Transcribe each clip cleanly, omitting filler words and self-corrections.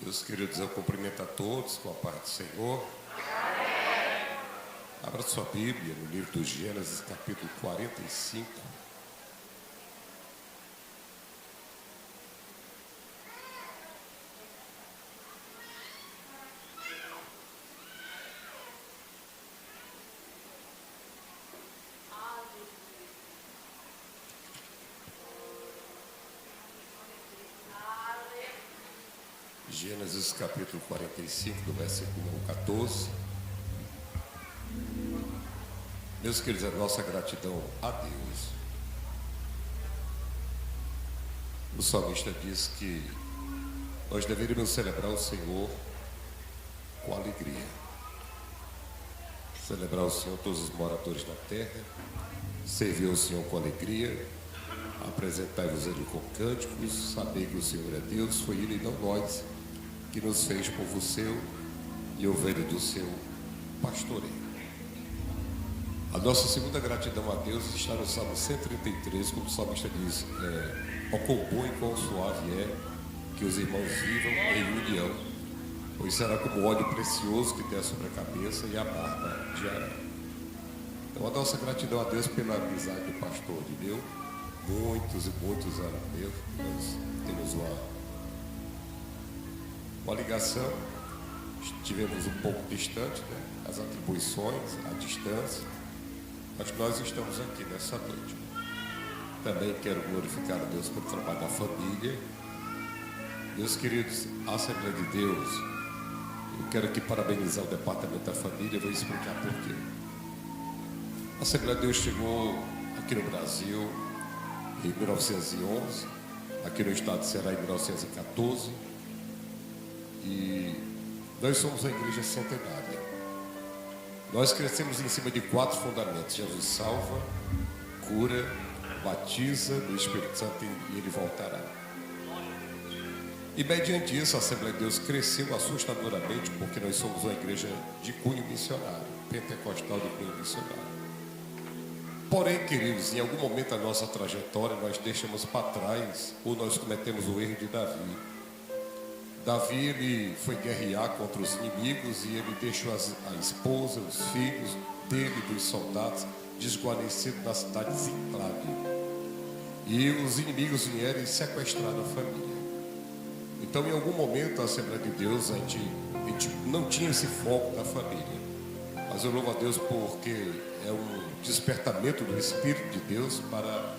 Meus queridos, eu cumprimento a todos com a paz do Senhor. Abra sua Bíblia no livro do Gênesis, capítulo 45. Gênesis capítulo 45, do versículo 14. Meus queridos, a nossa gratidão a Deus. O salmista diz que nós deveríamos celebrar o Senhor com alegria. Celebrar o Senhor, todos os moradores da terra, servir o Senhor com alegria, apresentai-vos Ele com cânticos, saber que o Senhor é Deus, foi Ele e não nós, que nos fez povo seu e ovelha do seu pastoreio. A nossa segunda gratidão a Deus está no Salmo 133, como o salmista diz: ó quão bom e quão suave é que os irmãos vivam em união, pois será como óleo precioso que desce sobre a cabeça e a barba de Arão. Então a nossa gratidão a Deus pela amizade do pastor de Deus, muitos e muitos anos mesmo, nós temos uma ligação, estivemos um pouco distante, né? As atribuições, a distância, mas nós estamos aqui nessa noite. Também quero glorificar a Deus pelo trabalho da família. Meus queridos, a Assembleia de Deus, eu quero aqui parabenizar o Departamento da Família, eu vou explicar por quê. A Assembleia de Deus chegou aqui no Brasil em 1911, aqui no estado de Ceará em 1914, e nós somos uma igreja centenária. Nós crescemos em cima de 4 fundamentos: Jesus salva, cura, batiza no Espírito Santo e Ele voltará. E mediante isso a Assembleia de Deus cresceu assustadoramente, porque nós somos uma igreja de cunho missionário, pentecostal de cunho missionário. Porém, queridos, em algum momento da nossa trajetória nós deixamos para trás, ou nós cometemos o erro de Davi. Davi, ele foi guerrear contra os inimigos e ele deixou a esposa, os filhos dele, dos soldados, desguarnecidos na cidade de Ziclague. E os inimigos vieram e sequestraram a família. Então, em algum momento, a Assembleia de Deus, a gente não tinha esse foco da família. Mas eu louvo a Deus porque é um despertamento do Espírito de Deus para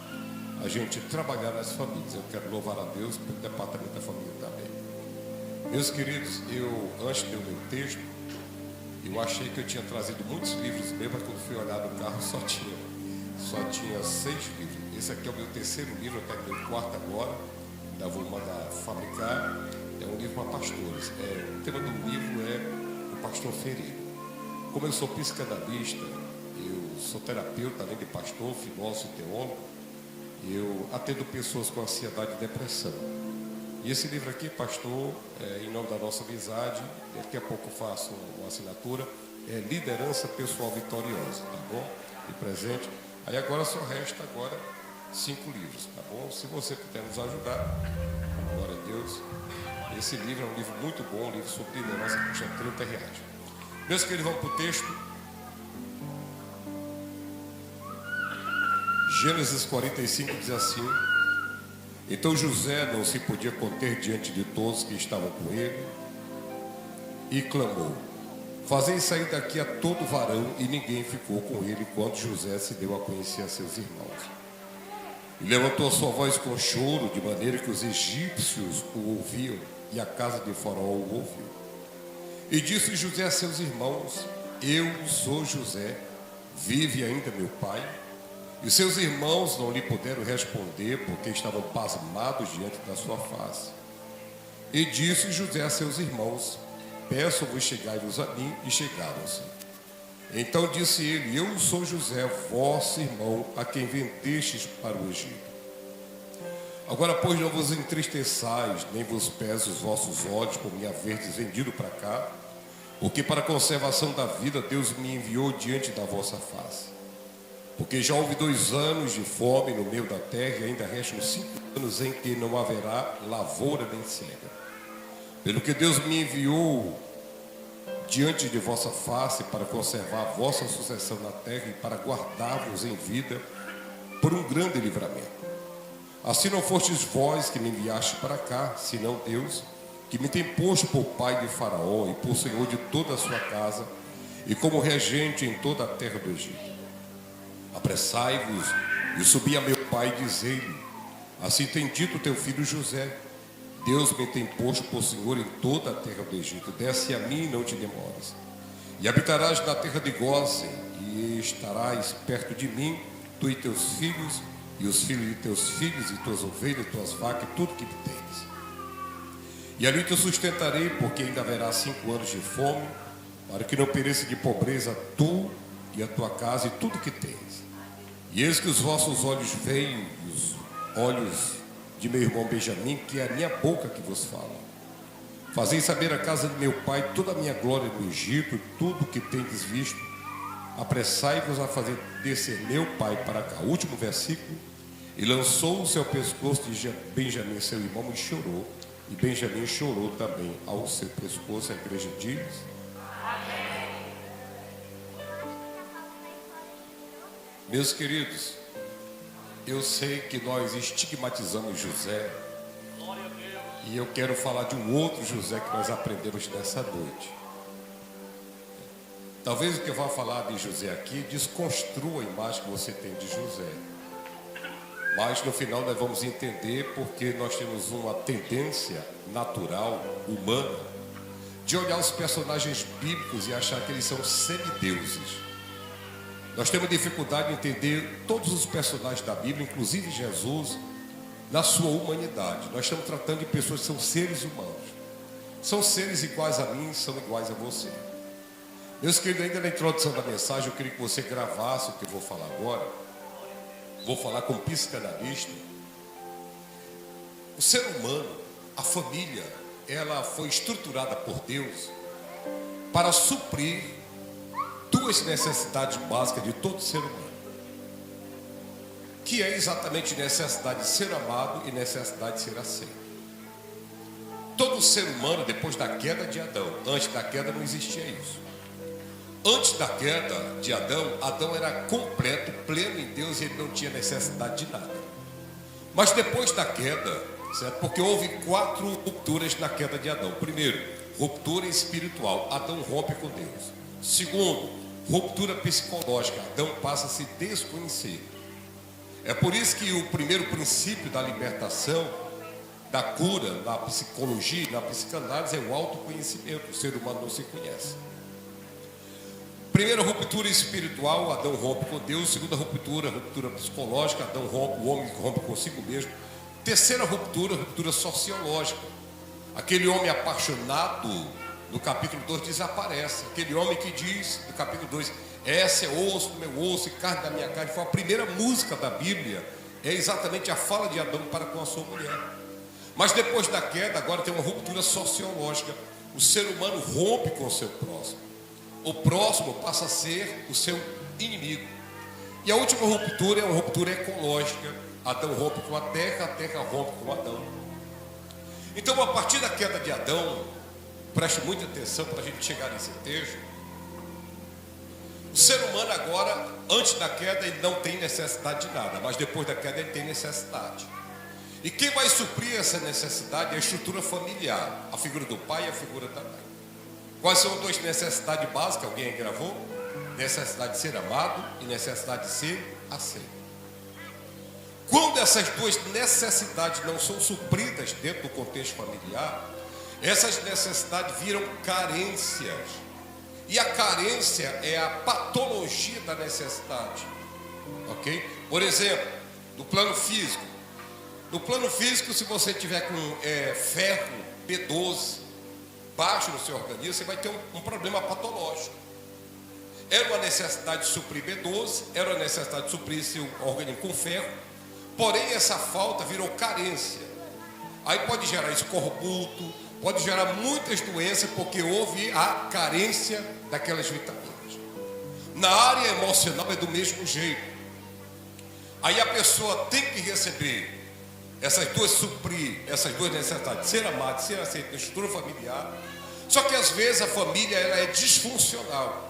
a gente trabalhar nas famílias. Eu quero louvar a Deus pelo Departamento da Família também. Meus queridos, antes de eu ler o texto, eu achei que eu tinha trazido muitos livros mesmo, mas quando fui olhar no carro só tinha 6 livros. Esse aqui é o meu 3º livro, eu terminei o 4º agora, ainda vou mandar fabricar. É um livro para pastores. O tema do livro é o pastor ferido. Como eu sou psicanalista, eu sou terapeuta, além de pastor, filósofo e teólogo, eu atendo pessoas com ansiedade e depressão. E esse livro aqui, pastor, em nome da nossa amizade, daqui a pouco eu faço uma assinatura, é Liderança Pessoal Vitoriosa, tá bom? De presente. Aí agora só resta 5 livros, tá bom? Se você puder nos ajudar, glória a Deus. Esse livro é um livro muito bom, um livro sobre liderança que custa R$30. Meus queridos, vamos para o texto. Gênesis 45 diz assim: então José não se podia conter diante de todos que estavam com ele e clamou: fazei sair daqui a todo varão. E ninguém ficou com ele quando José se deu a conhecer a seus irmãos. E levantou a sua voz com choro, de maneira que os egípcios o ouviam e a casa de Faraó o ouviu. E disse José a seus irmãos: eu sou José, vive ainda meu pai? E seus irmãos não lhe puderam responder, porque estavam pasmados diante da sua face. E disse José a seus irmãos: peço-vos, chegai-vos a mim. E chegaram-se. Então disse ele: eu sou José, vosso irmão, a quem vendestes para o Egito. Agora, pois, não vos entristeçais, nem vos pese os vossos olhos por me haverdes vendido para cá, porque para a conservação da vida Deus me enviou diante da vossa face. Porque já houve 2 anos de fome no meio da terra, e ainda restam 5 anos em que não haverá lavoura nem cega. pelo que Deus me enviou diante de vossa face para conservar a vossa sucessão na terra e para guardar-vos em vida por um grande livramento. Assim não fostes vós que me enviaste para cá, senão Deus, que me tem posto por pai de Faraó e por senhor de toda a sua casa e como regente em toda a terra do Egito. Apressai-vos e subi a meu pai e dizei-lhe: assim tem dito teu filho José, Deus me tem posto por senhor em toda a terra do Egito. Desce a mim e não te demores. E habitarás na terra de Gósen, e estarás perto de mim, tu e teus filhos, e os filhos de teus filhos, e tuas ovelhas, e tuas vacas, e tudo que tens. E ali te sustentarei, porque ainda haverá 5 anos de fome, para que não pereça de pobreza tu e a tua casa, e tudo que tens. E eis que os vossos olhos veem, os olhos de meu irmão Benjamim, que é a minha boca que vos fala. Fazei saber à casa de meu pai toda a minha glória no Egito, tudo que tendes visto. Apressai-vos a fazer descer meu pai para cá. Último versículo. E lançou o seu pescoço de Benjamim, seu irmão, e chorou. E Benjamim chorou também ao seu pescoço. A igreja diz: meus queridos, eu sei que nós estigmatizamos José, e eu quero falar de um outro José que nós aprendemos nessa noite. Talvez o que eu vá falar de José aqui desconstrua a imagem que você tem de José, mas no final nós vamos entender porque nós temos uma tendência natural, humana, de olhar os personagens bíblicos e achar que eles são semideuses. Nós temos dificuldade de entender todos os personagens da Bíblia, inclusive Jesus, na sua humanidade. Nós estamos tratando de pessoas que são seres humanos. São seres iguais a mim, são iguais a você. Meus queridos, ainda na introdução da mensagem, eu queria que você gravasse o que eu vou falar agora. Vou falar com um psicanalista. O ser humano, a família, ela foi estruturada por Deus para suprir 2 necessidades básicas de todo ser humano, que é exatamente necessidade de ser amado e necessidade de ser aceito. Todo ser humano, depois da queda de Adão, antes da queda não existia isso. Antes da queda de Adão, Adão era completo, pleno em Deus, e ele não tinha necessidade de nada. Mas depois da queda, certo? Porque houve 4 rupturas na queda de Adão. Primeiro, ruptura espiritual, Adão rompe com Deus. Segundo, ruptura psicológica, Adão passa a se desconhecer. É por isso que o primeiro princípio da libertação, da cura, na psicologia, na psicanálise, é o autoconhecimento. O ser humano não se conhece. Primeira ruptura espiritual, Adão rompe com Deus. Segunda ruptura, ruptura psicológica, Adão rompe, o homem rompe consigo mesmo. Terceira ruptura, ruptura sociológica. Aquele homem apaixonado, no capítulo 2 desaparece. Aquele homem que diz, no capítulo 2, essa é osso do meu osso e carne da minha carne. Foi a primeira música da Bíblia. É exatamente a fala de Adão para com a sua mulher. Mas depois da queda, agora tem uma ruptura sociológica. O ser humano rompe com o seu próximo. O próximo passa a ser o seu inimigo. E a última ruptura é uma ruptura ecológica. Adão rompe com a terra rompe com Adão. Então, a partir da queda de Adão, preste muita atenção para a gente chegar nesse texto. O ser humano agora, antes da queda, ele não tem necessidade de nada, mas depois da queda ele tem necessidade. E quem vai suprir essa necessidade é a estrutura familiar, a figura do pai e a figura da mãe. Quais são as 2 necessidades básicas? Alguém aí gravou? Necessidade de ser amado e necessidade de ser aceito. Quando essas 2 necessidades não são supridas dentro do contexto familiar, essas necessidades viram carências. E a carência é a patologia da necessidade. Ok? Por exemplo, no plano físico. No plano físico, se você tiver com ferro B12 baixo no seu organismo, você vai ter um problema patológico. Era uma necessidade de suprir B12, era uma necessidade de suprir seu organismo com ferro, porém essa falta virou carência. Aí pode gerar escorbuto, pode gerar muitas doenças, porque houve a carência daquelas vitaminas. Na área emocional é do mesmo jeito. Aí a pessoa tem que receber suprir essas duas necessidades, ser amado, ser aceito na estrutura familiar. Só que às vezes a família ela é disfuncional.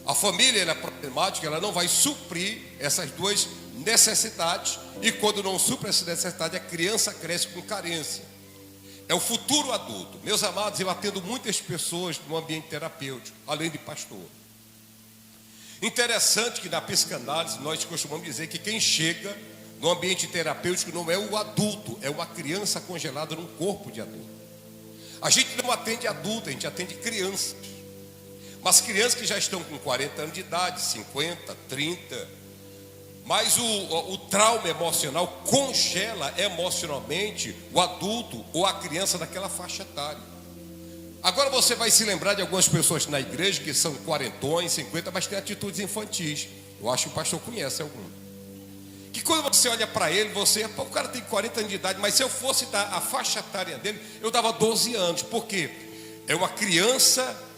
A família ela é problemática, ela não vai suprir essas duas necessidades. E quando não supre essa necessidade, a criança cresce com carência. É o futuro adulto. Meus amados, eu atendo muitas pessoas no ambiente terapêutico, além de pastor. Interessante que na psicanálise nós costumamos dizer que quem chega no ambiente terapêutico não é o adulto, é uma criança congelada num corpo de adulto. A gente não atende adulto, a gente atende crianças. Mas crianças que já estão com 40 anos de idade, 50, 30. Mas o trauma emocional congela emocionalmente o adulto ou a criança daquela faixa etária. Agora você vai se lembrar de algumas pessoas na igreja que são quarentões, 50, mas têm atitudes infantis. Eu acho que o pastor conhece algum. Que quando você olha para ele, o cara tem 40 anos de idade, mas se eu fosse dar a faixa etária dele, eu dava 12 anos. Por quê? É uma criança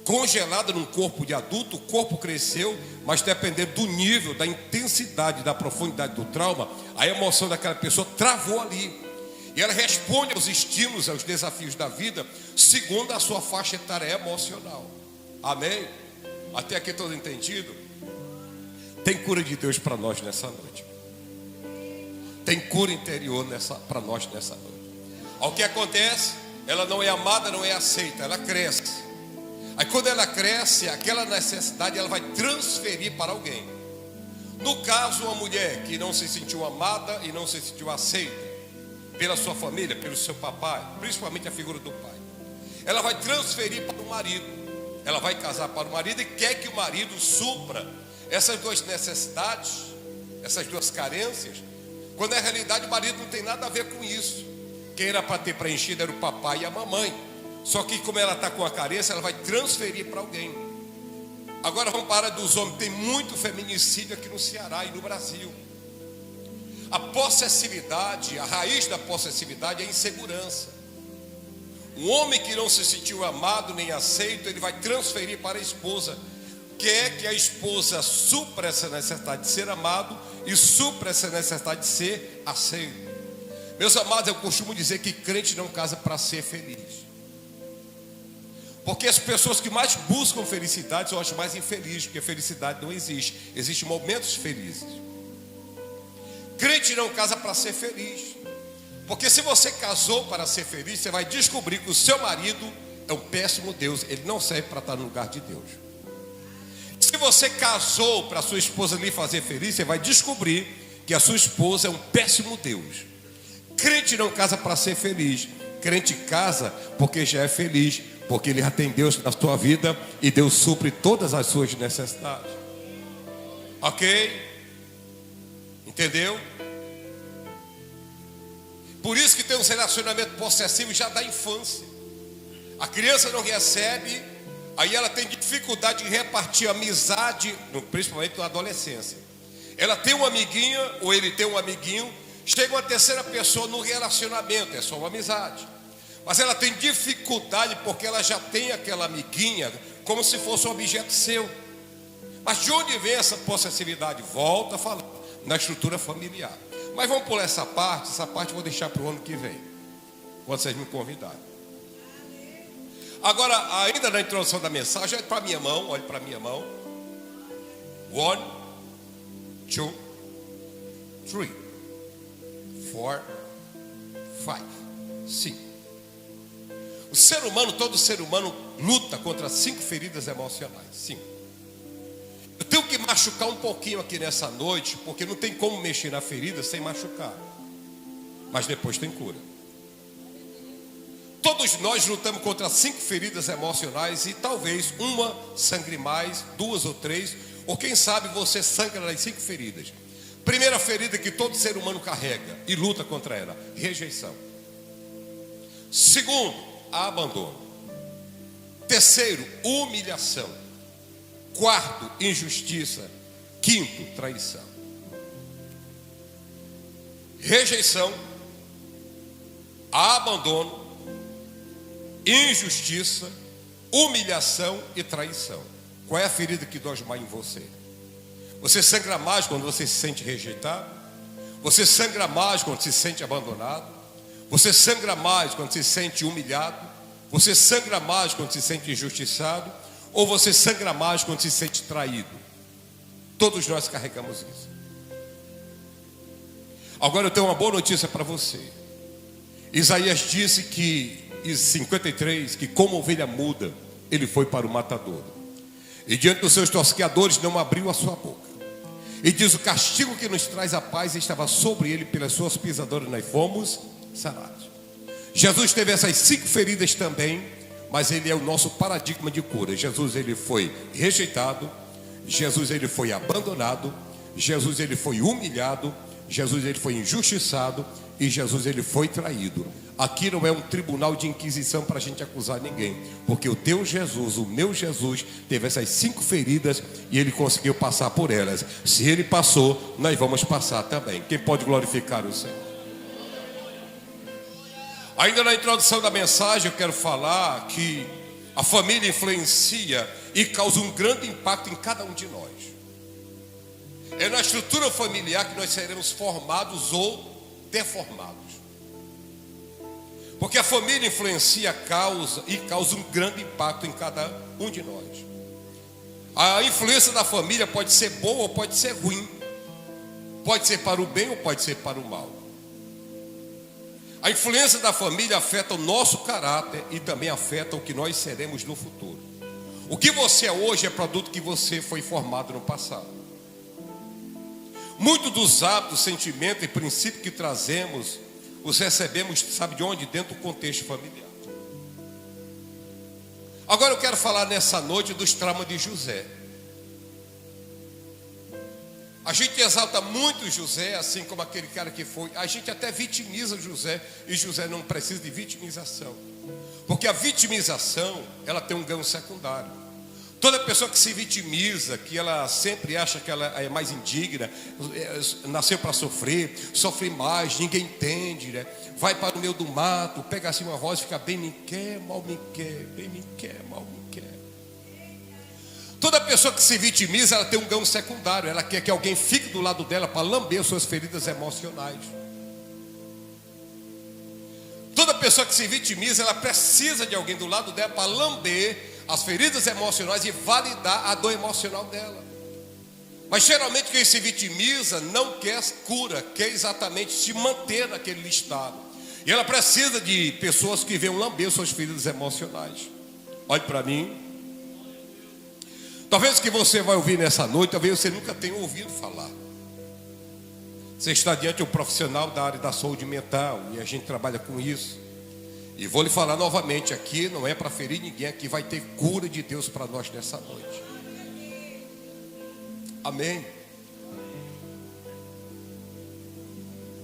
congelada num corpo de adulto, o corpo cresceu, mas dependendo do nível, da intensidade, da profundidade do trauma, a emoção daquela pessoa travou ali. E ela responde aos estímulos, aos desafios da vida, segundo a sua faixa etária emocional. Amém? Até aqui todo entendido? Tem cura de Deus para nós nessa noite. Tem cura interior para nós nessa noite. O que acontece? Ela não é amada, não é aceita, ela cresce. Aí quando ela cresce, aquela necessidade ela vai transferir para alguém. No caso, uma mulher que não se sentiu amada e não se sentiu aceita pela sua família, pelo seu papai, principalmente a figura do pai, ela vai transferir para o marido. Ela vai casar para o marido e quer que o marido supra essas duas necessidades, essas duas carências, quando na realidade o marido não tem nada a ver com isso. Quem era para ter preenchido era o papai e a mamãe. Só que como ela está com a carência, ela vai transferir para alguém. Agora vamos para dos homens. Tem muito feminicídio aqui no Ceará e no Brasil. A possessividade, a raiz da possessividade é a insegurança. Um homem que não se sentiu amado nem aceito, ele vai transferir para a esposa. Quer que a esposa supra essa necessidade de ser amado e supra essa necessidade de ser aceito. Meus amados, eu costumo dizer que crente não casa para ser feliz. Porque as pessoas que mais buscam felicidade são as mais infelizes, porque felicidade não existe. Existem momentos felizes. Crente não casa para ser feliz. Porque se você casou para ser feliz, você vai descobrir que o seu marido é um péssimo Deus. Ele não serve para estar no lugar de Deus. Se você casou para a sua esposa lhe fazer feliz, você vai descobrir que a sua esposa é um péssimo Deus. Crente não casa para ser feliz. Crente casa porque já é feliz, porque ele já tem Deus na sua vida e Deus supre todas as suas necessidades. Ok? Entendeu? Por isso que tem um relacionamento possessivo já da infância. A criança não recebe, aí ela tem dificuldade de repartir amizade, principalmente na adolescência. Ela tem uma amiguinha, ou ele tem um amiguinho, chega uma terceira pessoa no relacionamento, é só uma amizade. Mas ela tem dificuldade porque ela já tem aquela amiguinha como se fosse um objeto seu. Mas de onde vem essa possessividade? Volta a falar, na estrutura familiar. Mas vamos pular essa parte eu vou deixar para o ano que vem, quando vocês me convidarem. Agora, ainda na introdução da mensagem, olhe para a minha mão, olhe para a minha mão. 1, 2, 3, 4, 5, 5. O ser humano, todo ser humano luta contra 5 feridas emocionais. 5. Eu tenho que machucar um pouquinho aqui nessa noite, porque não tem como mexer na ferida sem machucar. Mas depois tem cura. Todos nós lutamos contra 5 feridas emocionais e talvez uma sangre mais, 2 ou 3, ou quem sabe você sangra nas 5 feridas. Primeira ferida que todo ser humano carrega e luta contra ela: rejeição. Segundo, abandono. Terceiro, humilhação. Quarto, injustiça. Quinto, traição. Rejeição, abandono, injustiça, humilhação e traição. Qual é a ferida que dói mais em você? Você sangra mais quando você se sente rejeitado? Você sangra mais quando se sente abandonado. Você sangra mais quando se sente humilhado. Você sangra mais quando se sente injustiçado. Ou você sangra mais quando se sente traído. Todos nós carregamos isso. Agora eu tenho uma boa notícia para você. Isaías disse que, em 53, que como ovelha muda, ele foi para o matadouro. E diante dos seus tosqueadores não abriu a sua boca. E diz: o castigo que nos traz a paz estava sobre ele, pelas suas pisaduras nós fomos sarados. Jesus teve essas 5 feridas também, mas ele é o nosso paradigma de cura. Jesus, ele foi rejeitado. Jesus, ele foi abandonado. Jesus, ele foi humilhado. Jesus, ele foi injustiçado. E Jesus, ele foi traído. Aqui não é um tribunal de inquisição para a gente acusar ninguém, porque o teu Jesus, o meu Jesus, teve essas 5 feridas e ele conseguiu passar por elas. Se ele passou, nós vamos passar também. Quem pode glorificar o Senhor? Ainda na introdução da mensagem eu quero falar que a família influencia e causa um grande impacto em cada um de nós. É na estrutura familiar que nós seremos formados ou deformados. Porque a família influencia, causa um grande impacto em cada um de nós. A influência da família pode ser boa ou pode ser ruim. Pode ser para o bem ou pode ser para o mal. A influência da família afeta o nosso caráter e também afeta o que nós seremos no futuro. O que você é hoje é produto que você foi formado no passado. Muitos dos hábitos, sentimentos e princípios que trazemos, os recebemos, sabe de onde? Dentro do contexto familiar. Agora eu quero falar nessa noite dos traumas de José. A gente exalta muito José, assim como aquele cara que foi. A gente até vitimiza José, e José não precisa de vitimização. Porque a vitimização, ela tem um ganho secundário. Toda pessoa que se vitimiza, que ela sempre acha que ela é mais indigna, nasceu para sofrer, sofre mais, ninguém entende, né? Vai para o meio do mato, pega assim uma rosa e fica bem me quer, mal me quer, bem me quer, mal me quer. Toda pessoa que se vitimiza, ela tem um ganho secundário. Ela quer que alguém fique do lado dela para lamber suas feridas emocionais. Toda pessoa que se vitimiza, ela precisa de alguém do lado dela para lamber as feridas emocionais e validar a dor emocional dela. Mas geralmente quem se vitimiza não quer cura, quer exatamente se manter naquele estado. E ela precisa de pessoas que venham lamber suas feridas emocionais. Olhe para mim. Talvez o que você vai ouvir nessa noite, talvez você nunca tenha ouvido falar. Você está diante de um profissional da área da saúde mental e a gente trabalha com isso. E vou lhe falar novamente, aqui não é para ferir ninguém, aqui vai ter cura de Deus para nós nessa noite. Amém.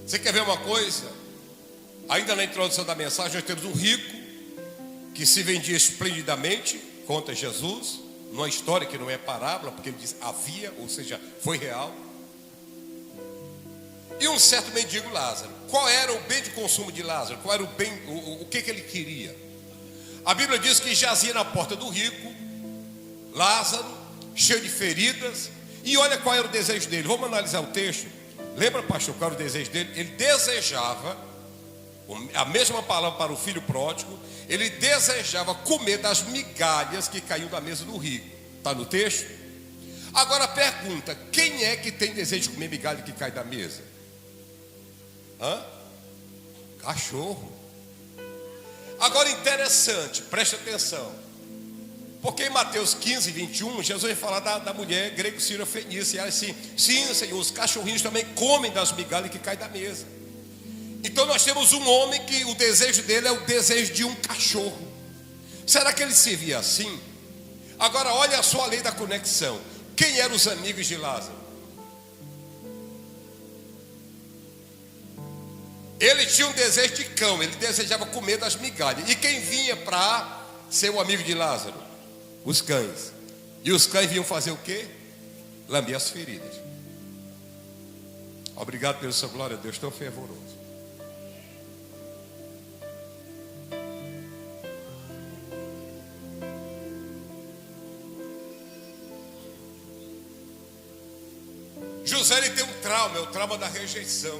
Você quer ver uma coisa? Ainda na introdução da mensagem, nós temos um rico que se vendia esplendidamente, conta Jesus, numa história que não é parábola, porque ele diz havia, ou seja, foi real. E um certo mendigo Lázaro. Qual era o bem de consumo de Lázaro? Qual era o bem, o que ele queria? A Bíblia diz que jazia na porta do rico, Lázaro, cheio de feridas. E olha qual era o desejo dele. Vamos analisar o texto. Lembra, pastor, qual era o desejo dele? Ele desejava, a mesma palavra para o filho pródigo, ele desejava comer das migalhas que caíam da mesa do rico. Está no texto? Agora a pergunta: quem é que tem desejo de comer migalha que cai da mesa? Cachorro. Agora interessante, preste atenção, porque em Mateus 15, 21, Jesus vai falar da mulher grego-síria fenícia. E ela assim: sim, Senhor, os cachorrinhos também comem das migalhas que caem da mesa. Então nós temos um homem que o desejo dele é o desejo de um cachorro. Será que ele se via assim? Agora olha só a lei da conexão. Quem eram os amigos de Lázaro? Ele tinha um desejo de cão, ele desejava comer das migalhas. E quem vinha para ser o amigo de Lázaro? Os cães. E os cães vinham fazer o quê? Lamber as feridas. Obrigado pela sua glória a Deus, tão fervoroso. José, ele tem um trauma, é o trauma da rejeição.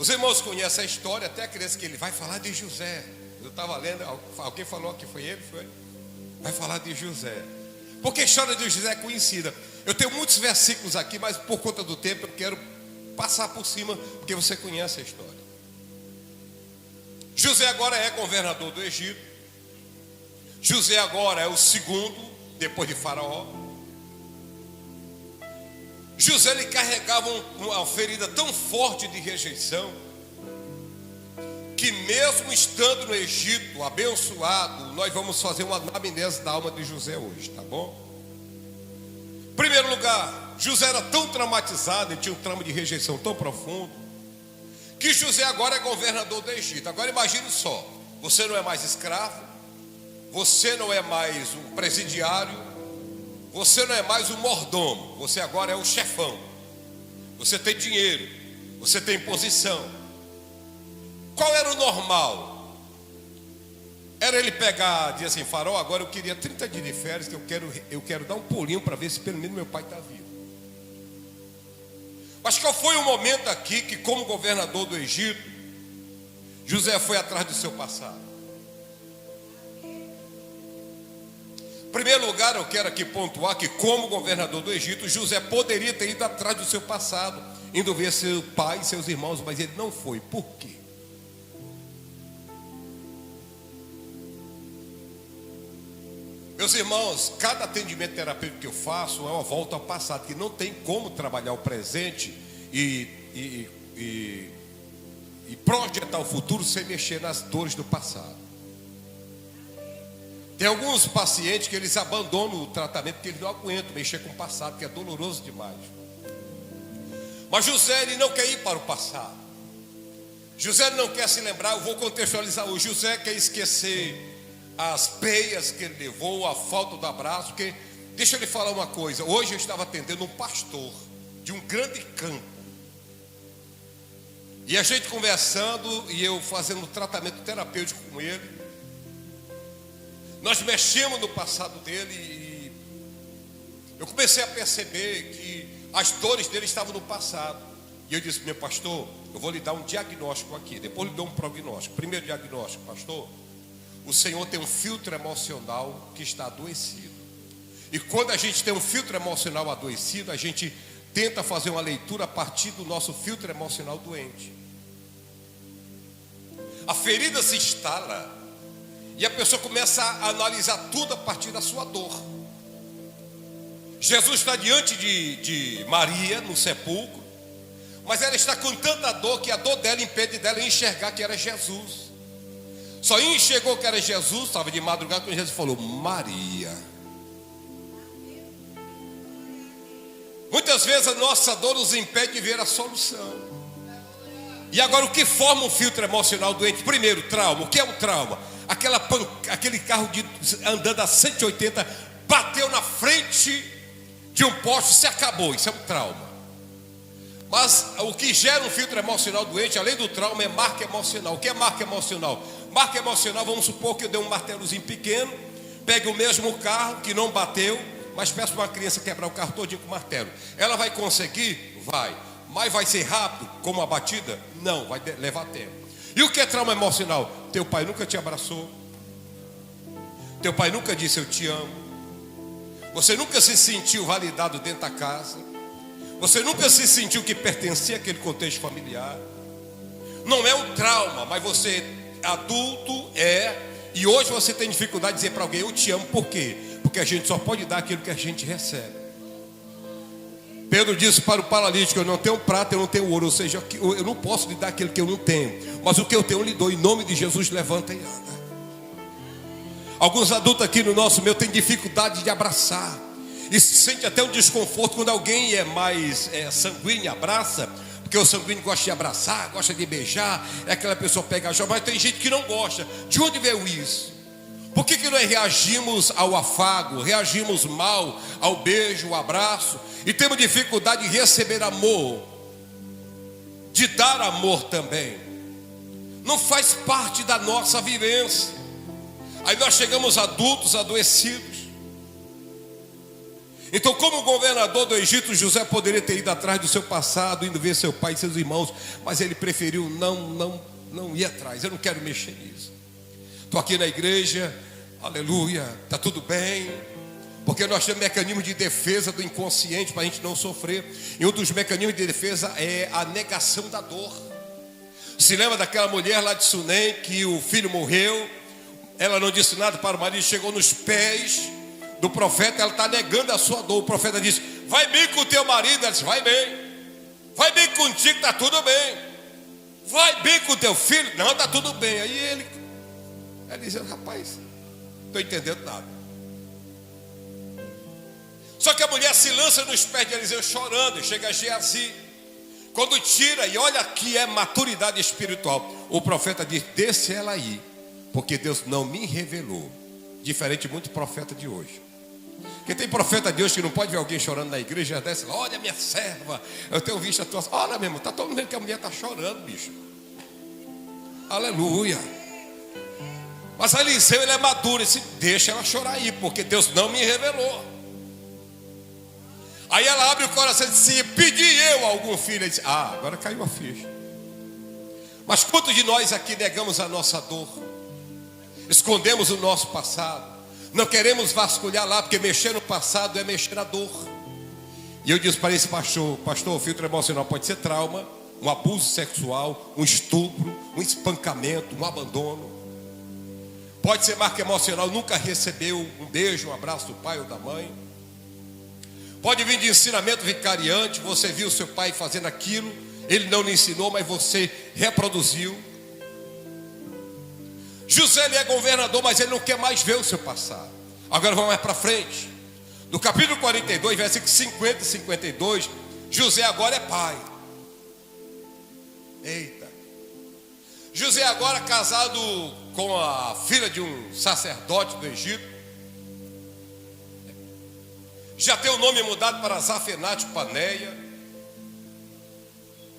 Os irmãos conhecem a história, até acredito que ele vai falar de José. Eu estava lendo, alguém falou que foi ele, foi? Vai falar de José. Porque a história de José é conhecida. Eu tenho muitos versículos aqui, mas por conta do tempo eu quero passar por cima, porque você conhece a história. José agora é governador do Egito. José agora é o segundo, depois de Faraó. José ele carregava uma ferida tão forte de rejeição, que mesmo estando no Egito, abençoado, nós vamos fazer uma anamnese da alma de José hoje, tá bom? Em primeiro lugar, José era tão traumatizado, ele tinha um trauma de rejeição tão profundo, que José agora é governador do Egito. Agora imagine só, você não é mais escravo, você não é mais um presidiário, você não é mais um mordomo, você agora é o chefão. Você tem dinheiro, você tem posição. Qual era o normal? Era ele pegar, dizer assim, Faraó, agora eu queria 30 dias de férias, que eu quero dar um pulinho para ver se pelo menos meu pai está vivo. Mas qual foi o momento aqui que, como governador do Egito, José foi atrás do seu passado? Em primeiro lugar, eu quero aqui pontuar que, como governador do Egito, José poderia ter ido atrás do seu passado, indo ver seu pai e seus irmãos, mas ele não foi. Por quê? Meus irmãos, cada atendimento terapêutico que eu faço é uma volta ao passado, que não tem como trabalhar o presente e projetar o futuro sem mexer nas dores do passado. Tem alguns pacientes que eles abandonam o tratamento porque eles não aguentam mexer com o passado, que é doloroso demais. Mas José, ele não quer ir para o passado. José não quer se lembrar, eu vou contextualizar hoje. José quer esquecer as peias que ele levou, a falta do abraço, porque, deixa eu lhe falar uma coisa, hoje eu estava atendendo um pastor de um grande campo, e a gente conversando, e eu fazendo um tratamento terapêutico com ele, nós mexemos no passado dele, e eu comecei a perceber que as dores dele estavam no passado, e eu disse, meu pastor, eu vou lhe dar um diagnóstico aqui, depois lhe dou um prognóstico. Primeiro diagnóstico, pastor, o Senhor tem um filtro emocional que está adoecido. E quando a gente tem um filtro emocional adoecido, a gente tenta fazer uma leitura a partir do nosso filtro emocional doente. A ferida se instala e a pessoa começa a analisar tudo a partir da sua dor. Jesus está diante de Maria no sepulcro, mas ela está com tanta dor que a dor dela impede dela enxergar que era Jesus. Só enxergou que era Jesus, estava de madrugada, quando Jesus falou, Maria. Muitas vezes a nossa dor nos impede de ver a solução. E agora o que forma um filtro emocional doente? Primeiro, trauma. O que é um trauma? Aquele carro andando a 180, bateu na frente de um poste, se acabou, isso é um trauma. Mas o que gera um filtro emocional doente, além do trauma, é marca emocional. O que é marca emocional? Marca emocional, vamos supor que eu dei um martelozinho pequeno, pegue o mesmo carro que não bateu, mas peço para uma criança quebrar o carro todinho com martelo. Ela vai conseguir? Vai. Mas vai ser rápido, como a batida? Não, vai levar tempo. E o que é trauma emocional? Teu pai nunca te abraçou. Teu pai nunca disse eu te amo. Você nunca se sentiu validado dentro da casa. Você nunca se sentiu que pertencia àquele contexto familiar. Não é um trauma, mas você adulto e hoje você tem dificuldade de dizer para alguém eu te amo. Por quê? Porque a gente só pode dar aquilo que a gente recebe. Pedro disse para o paralítico, eu não tenho prata, eu não tenho ouro, ou seja, eu não posso lhe dar aquilo que eu não tenho, mas o que eu tenho eu lhe dou. Em nome de Jesus, levanta e anda. Alguns adultos aqui no nosso meio têm dificuldade de abraçar e se sente até um desconforto quando alguém é mais sanguíneo e abraça. Porque o sanguíneo gosta de abraçar, gosta de beijar, é aquela pessoa pegajosa, mas tem gente que não gosta. De onde veio isso? Por que nós reagimos ao afago, reagimos mal ao beijo, ao abraço, e temos dificuldade de receber amor, de dar amor também? Não faz parte da nossa vivência. Aí nós chegamos adultos, adoecidos. Então, como governador do Egito, José poderia ter ido atrás do seu passado, indo ver seu pai e seus irmãos, mas ele preferiu não ir atrás. Eu não quero mexer nisso. Estou aqui na igreja, aleluia, está tudo bem, porque nós temos mecanismos de defesa do inconsciente para a gente não sofrer. E um dos mecanismos de defesa é a negação da dor. Se lembra daquela mulher lá de Sunem que o filho morreu? Ela não disse nada para o marido, chegou nos pés do profeta, ela está negando a sua dor. O profeta disse: vai bem com o teu marido. Ela disse: vai bem contigo, está tudo bem. Vai bem com o teu filho? Não, está tudo bem. Aí ela disse: rapaz, não estou entendendo nada. Só que a mulher se lança nos pés de Eliseu chorando, chega a Geazi. Quando tira, e olha que é maturidade espiritual, o profeta diz: deixe ela aí, porque Deus não me revelou. Diferente muito profeta de hoje. Porque tem profeta de hoje que não pode ver alguém chorando na igreja, desce lá: olha minha serva, eu tenho visto a tua... Olha meu irmão, está todo mundo vendo que a mulher está chorando, bicho. Aleluia. Mas Eliseu, ele é maduro, ele disse: deixa ela chorar aí, porque Deus não me revelou. Aí ela abre o coração e diz: se pedi eu a algum filho, ele diz: agora caiu a ficha. Mas quantos de nós aqui negamos a nossa dor, escondemos o nosso passado, não queremos vasculhar lá, porque mexer no passado é mexer na dor. E eu disse para esse pastor: o filtro emocional pode ser trauma, um abuso sexual, um estupro, um espancamento, um abandono. Pode ser marca emocional, nunca recebeu um beijo, um abraço do pai ou da mãe. Pode vir de ensinamento vicariante, você viu seu pai fazendo aquilo, ele não lhe ensinou, mas você reproduziu. José, ele é governador, mas ele não quer mais ver o seu passado. Agora vamos mais para frente. No capítulo 42, versículos 50 e 52, José agora é pai. Eita. José agora casado com a filha de um sacerdote do Egito. Já tem o nome mudado para Zafenate Paneia.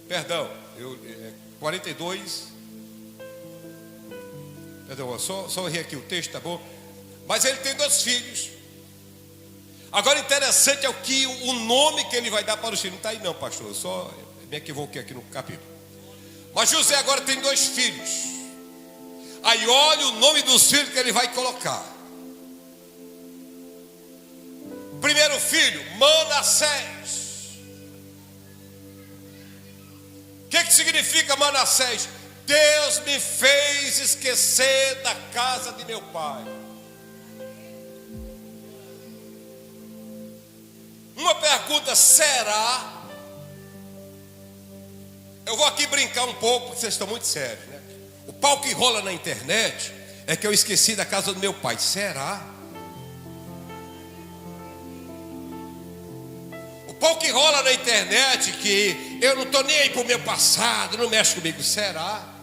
Perdão, 42. Perdão, só errei aqui o texto, tá bom? Mas ele tem 2 filhos. Agora interessante é o nome que ele vai dar para os filhos. Não está aí não, pastor, eu só me equivoquei aqui no capítulo. Mas José agora tem 2 filhos. Aí olha o nome dos filhos que ele vai colocar. Primeiro filho, Manassés. O que significa Manassés? Deus me fez esquecer da casa de meu pai. Uma pergunta: será? Eu vou aqui brincar um pouco, porque vocês estão muito sérios, né? O pau que rola na internet é que eu esqueci da casa do meu pai. Será? O pau que rola na internet que eu não estou nem aí para o meu passado, não mexe comigo. Será?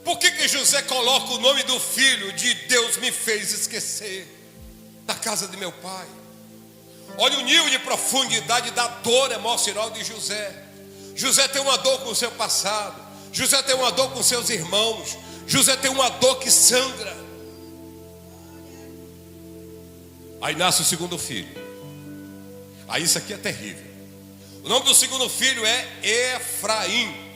Por que José coloca o nome do filho de Deus me fez esquecer da casa de meu pai? Olha o nível de profundidade da dor emocional de José. José tem uma dor com o seu passado. José tem uma dor com seus irmãos. José tem uma dor que sangra. Aí nasce o segundo filho. Aí isso aqui é terrível. O nome do segundo filho é Efraim.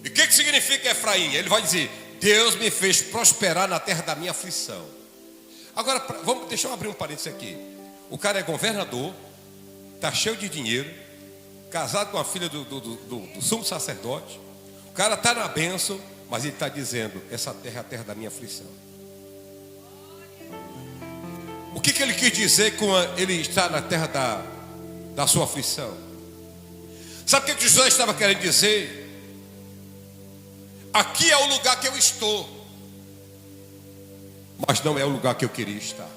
E o que significa Efraim? Ele vai dizer: Deus me fez prosperar na terra da minha aflição. Agora, deixa eu abrir um parênteses aqui. O cara é governador, está cheio de dinheiro, casado com a filha do sumo sacerdote. O cara está na bênção, mas ele está dizendo: essa terra é a terra da minha aflição. O que ele quis dizer com ele estar na terra da sua aflição? Sabe o que José estava querendo dizer? Aqui é o lugar que eu estou, mas não é o lugar que eu queria estar.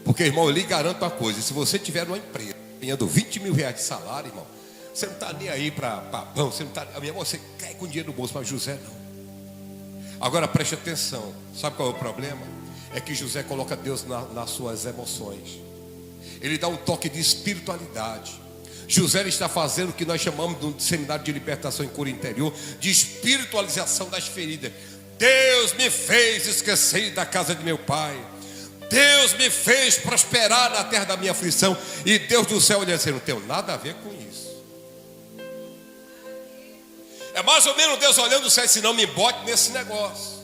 Porque, irmão, eu lhe garanto uma coisa: se você tiver uma empresa ganhando 20 mil reais de salário, irmão, você não está nem aí para pão, você não está, minha irmã, você cai com dinheiro no bolso. Mas José não. Agora preste atenção, sabe qual é o problema? É que José coloca Deus nas suas emoções. Ele dá um toque de espiritualidade. José está fazendo o que nós chamamos no seminário de libertação em cura interior de espiritualização das feridas. Deus me fez esquecer da casa de meu pai. Deus me fez prosperar na terra da minha aflição. E Deus do céu olha assim: não tem nada a ver com isso. É mais ou menos Deus olhando do céu e disse: não me bote nesse negócio.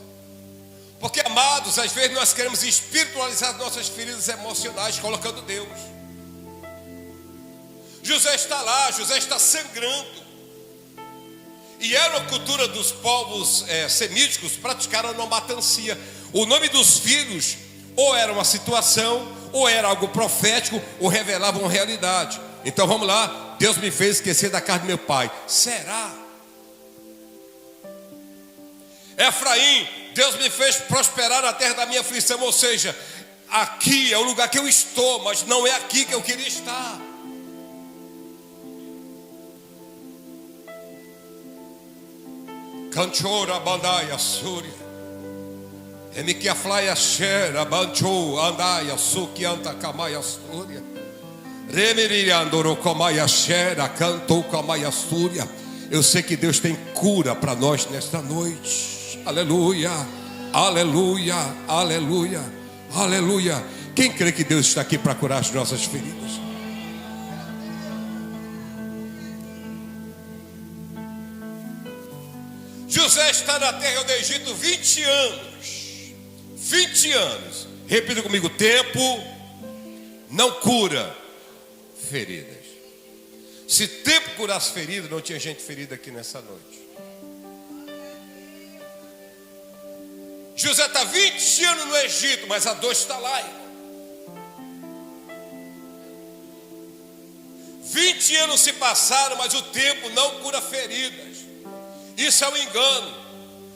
Porque, amados, às vezes nós queremos espiritualizar as nossas feridas emocionais, colocando Deus. José está lá, José está sangrando. E era a cultura dos povos semíticos, praticaram uma matancia. O nome dos filhos ou era uma situação, ou era algo profético, ou revelava uma realidade. Então vamos lá. Deus me fez esquecer da casa do meu pai. Será? Efraim, Deus me fez prosperar na terra da minha aflição. Ou seja, aqui é o lugar que eu estou, mas não é aqui que eu queria estar. Canchora bandaia súria, emikia flaia xera banchou andaia sukianta kamaia súria, remiriandoro kamaia xera cantou kamaia súria. Eu sei que Deus tem cura para nós nesta noite. Aleluia, aleluia, aleluia, aleluia. Quem crê que Deus está aqui para curar as nossas feridas? José está na terra do Egito 20 anos. 20 anos. Repita comigo: tempo não cura feridas. Se tempo curasse feridas, não tinha gente ferida aqui nessa noite. José está 20 anos no Egito, mas a dor está lá, irmão. 20 anos se passaram, mas o tempo não cura feridas. Isso é um engano.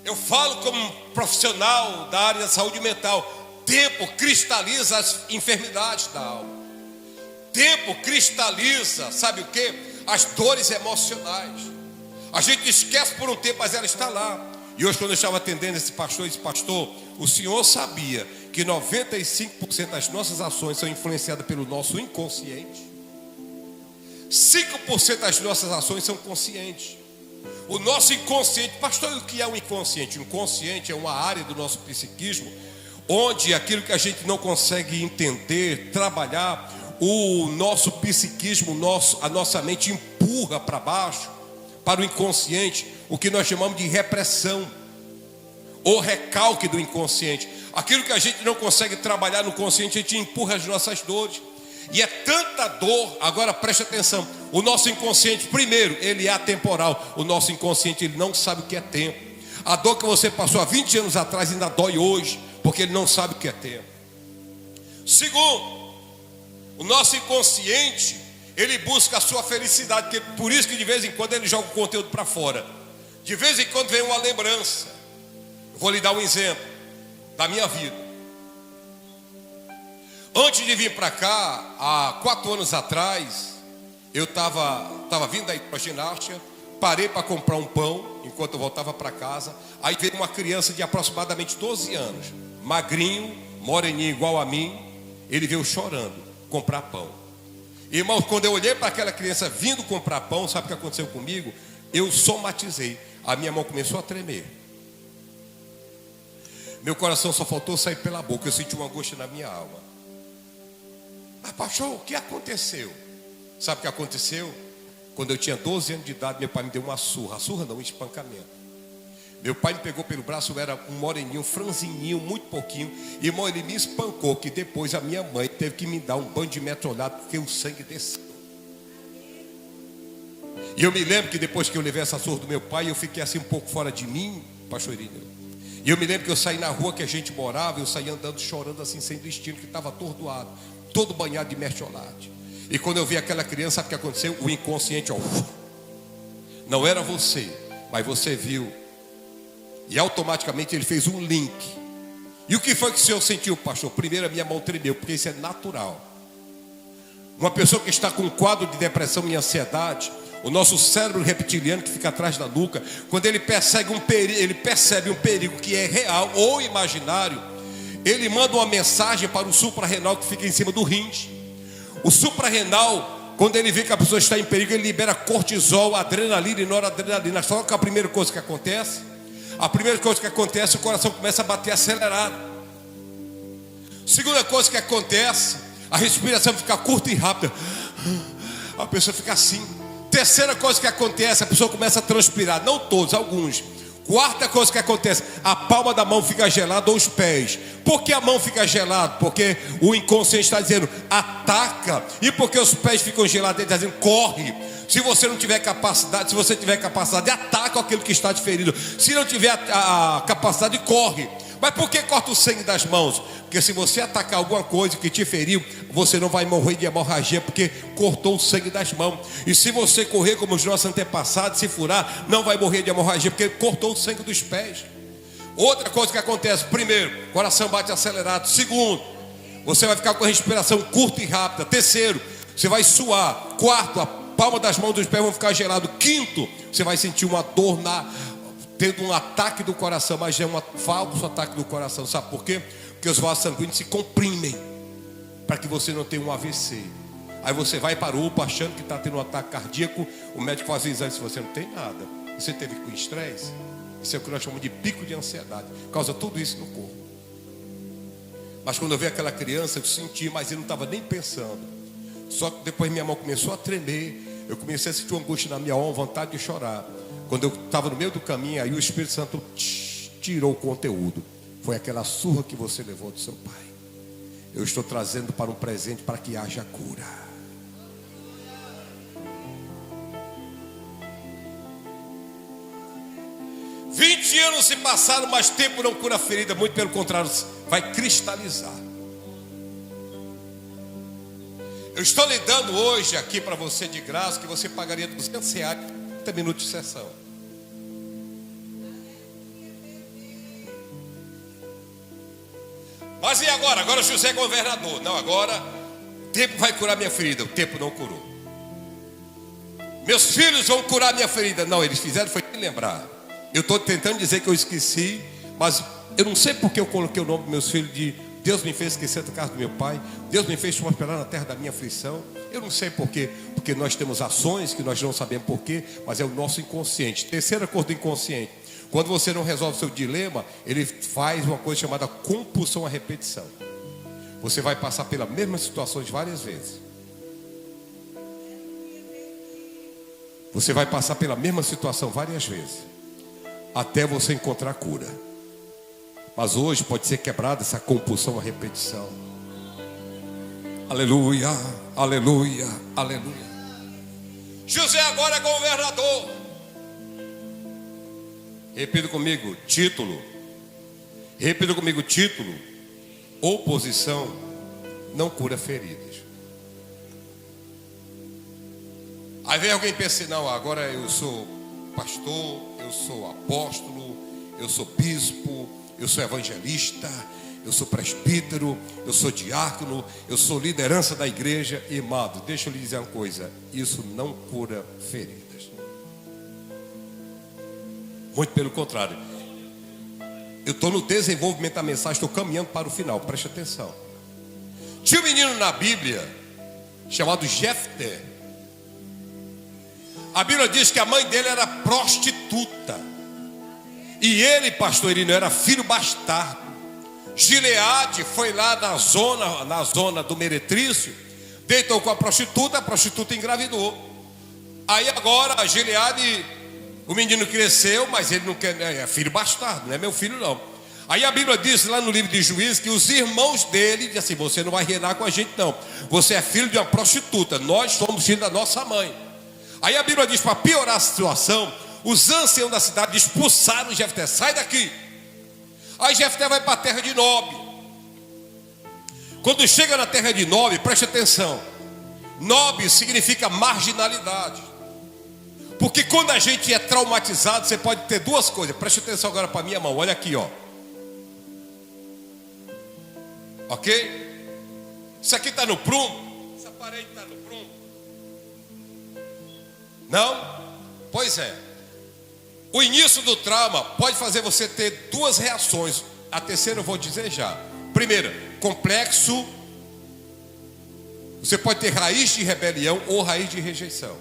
Eu falo como profissional da área da saúde mental. Tempo cristaliza as enfermidades da alma. Tempo cristaliza, sabe o que? As dores emocionais. A gente esquece por um tempo, mas ela está lá. E hoje, quando eu estava atendendo esse pastor, o senhor sabia que 95% das nossas ações são influenciadas pelo nosso inconsciente? 5% das nossas ações são conscientes. O nosso inconsciente, pastor, o que é o inconsciente? O inconsciente é uma área do nosso psiquismo onde aquilo que a gente não consegue entender, trabalhar, o nosso psiquismo, a nossa mente empurra para baixo, para o inconsciente, o que nós chamamos de repressão ou recalque do inconsciente. Aquilo que a gente não consegue trabalhar no consciente, a gente empurra as nossas dores. E é tanta dor. Agora preste atenção: o nosso inconsciente, primeiro, ele é atemporal. O nosso inconsciente, ele não sabe o que é tempo. A dor que você passou há 20 anos atrás ainda dói hoje, porque ele não sabe o que é tempo. Segundo, o nosso inconsciente, ele busca a sua felicidade, porque por isso que de vez em quando ele joga o conteúdo para fora. De vez em quando vem uma lembrança. Eu vou lhe dar um exemplo da minha vida. Antes de vir para cá, há 4 anos atrás, eu estava vindo da ginástica, parei para comprar um pão, enquanto eu voltava para casa. Aí veio uma criança de aproximadamente 12 anos, magrinho, moreninho igual a mim. Ele veio chorando, comprar pão. Irmão, quando eu olhei para aquela criança vindo comprar pão, sabe o que aconteceu comigo? Eu somatizei, a minha mão começou a tremer. Meu coração só faltou sair pela boca, eu senti uma angústia na minha alma. Mas pastor, o que aconteceu? Sabe o que aconteceu? Quando eu tinha 12 anos de idade, meu pai me deu uma surra. Surra não, um espancamento. Meu pai me pegou pelo braço, eu era um moreninho, franzininho, muito pouquinho. Irmão, ele me espancou, que depois a minha mãe teve que me dar um banho de metrolado, porque o sangue desceu. E eu me lembro que depois que eu levei essa surra do meu pai, eu fiquei assim um pouco fora de mim, pastor Irineu. E eu me lembro que eu saí na rua que a gente morava, eu saí andando, chorando assim, sem destino, que estava atordoado, todo banhado de mertiolate. E quando eu vi aquela criança, sabe o que aconteceu? O inconsciente, ó, não era você, mas você viu. E automaticamente ele fez um link. E o que foi que o senhor sentiu, pastor? Primeiro a minha mão tremeu, porque isso é natural. Uma pessoa que está com um quadro de depressão e ansiedade, o nosso cérebro reptiliano que fica atrás da nuca, quando ele percebe um perigo que é real ou imaginário, ele manda uma mensagem para o suprarrenal que fica em cima do rins. O suprarrenal Quando ele vê que a pessoa está em perigo, ele libera cortisol, adrenalina e noradrenalina. Só que a primeira coisa que acontece, o coração começa a bater acelerado. Segunda coisa que acontece, a respiração fica curta e rápida. A pessoa fica assim. Terceira coisa que acontece, a pessoa começa a transpirar. Não todos, alguns. Quarta coisa que acontece, a palma da mão fica gelada ou os pés. Por que a mão fica gelada? Porque o inconsciente está dizendo, ataca. E porque os pés ficam gelados, ele está dizendo, corre. Se você não tiver capacidade, se você tiver capacidade, ataca aquilo que está te ferindo. Se não tiver a capacidade, corre. Mas por que corta o sangue das mãos? Porque se você atacar alguma coisa que te feriu, você não vai morrer de hemorragia, porque cortou o sangue das mãos. E se você correr como os nossos antepassados, se furar, não vai morrer de hemorragia, porque cortou o sangue dos pés. Outra coisa que acontece, primeiro, coração bate acelerado. Segundo, você vai ficar com a respiração curta e rápida. Terceiro, você vai suar. Quarto, a palma das mãos dos pés vão ficar gelado. Quinto, você vai sentir uma dor tendo um ataque do coração, mas é um falso ataque do coração. Sabe por quê? Porque os vasos sanguíneos se comprimem para que você não tenha um AVC. Aí você vai para o UPA achando que está tendo um ataque cardíaco. O médico faz o exame, se você não tem nada, você teve com estresse. Isso é o que nós chamamos de pico de ansiedade. Causa tudo isso no corpo. Mas quando eu vi aquela criança, eu senti, mas ele não estava nem pensando. Só que depois minha mão começou a tremer. Eu comecei a sentir uma angústia na minha alma, vontade de chorar. Quando eu estava no meio do caminho, aí o Espírito Santo tirou o conteúdo. Foi aquela surra que você levou do seu pai. Eu estou trazendo para um presente para que haja cura. – 20 anos se passaram, mas tempo não cura a ferida. Muito pelo contrário, vai cristalizar. Eu estou lhe dando hoje aqui para você de graça, que você pagaria R$200, 30 minutos de sessão. Mas e agora? Agora José é governador. Não, agora o tempo vai curar minha ferida. O tempo não curou. Meus filhos vão curar minha ferida. Não, eles fizeram foi me lembrar. Eu estou tentando dizer que eu esqueci, mas eu não sei porque eu coloquei o nome dos meus filhos de Deus me fez esquecer da casa do meu pai. Deus me fez prosperar na terra da minha aflição. Eu não sei porquê, porque nós temos ações que nós não sabemos porquê, mas é o nosso inconsciente. Terceira coisa do inconsciente. Quando você não resolve o seu dilema, ele faz uma coisa chamada compulsão à repetição. Você vai passar pelas mesmas situações várias vezes. Você vai passar pela mesma situação várias vezes, até você encontrar a cura. Mas hoje pode ser quebrada essa compulsão à repetição. Aleluia, aleluia, aleluia. José agora é governador. Repita comigo, título. Repita comigo, título. Oposição não cura feridas. Aí vem alguém e pensa, não, agora eu sou pastor, eu sou apóstolo, eu sou bispo, eu sou evangelista, eu sou presbítero, eu sou diácono, eu sou liderança da igreja. E amado, deixa eu lhe dizer uma coisa, isso não cura feridas. Muito pelo contrário. Eu estou no desenvolvimento da mensagem, estou caminhando para o final, preste atenção. Tinha um menino na Bíblia chamado Jefté. A Bíblia diz que a mãe dele era prostituta. E ele, pastor Irino, era filho bastardo. Gileade foi lá na zona do meretrício, deitou com a prostituta engravidou. Aí agora a Gileade, o menino cresceu, mas ele não quer, é filho bastardo, não é meu filho não. Aí a Bíblia diz lá no livro de Juízes que os irmãos dele dizem assim, você não vai reinar com a gente não, você é filho de uma prostituta, nós somos filhos da nossa mãe. Aí a Bíblia diz, para piorar a situação, os anciãos da cidade expulsaram Jefté, sai daqui. Aí Jefté vai para a terra de Nob. Quando chega na terra de Nob, preste atenção, Nob significa marginalidade. Porque quando a gente é traumatizado, você pode ter duas coisas. Preste atenção agora para a minha mão, olha aqui, ó. Ok? Isso aqui está no prumo. Essa parede está no prumo. Não? Pois é. O início do trauma pode fazer você ter duas reações. A terceira eu vou dizer já. Primeira, complexo Você pode ter raiz de rebelião ou raiz de rejeição.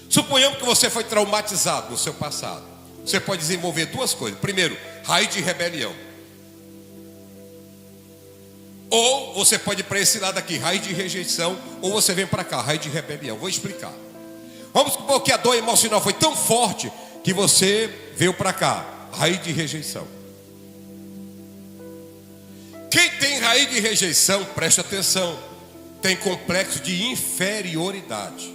Suponhamos que você foi traumatizado no seu passado. Você pode desenvolver duas coisas. Primeiro, raiz de rebelião. Ou você pode ir para esse lado aqui, raiz de rejeição. Ou você vem para cá, raiz de rebelião. Vou explicar. Vamos supor que a dor emocional foi tão forte que você veio para cá, raiz de rejeição. Quem tem raiz de rejeição, preste atenção, tem complexo de inferioridade.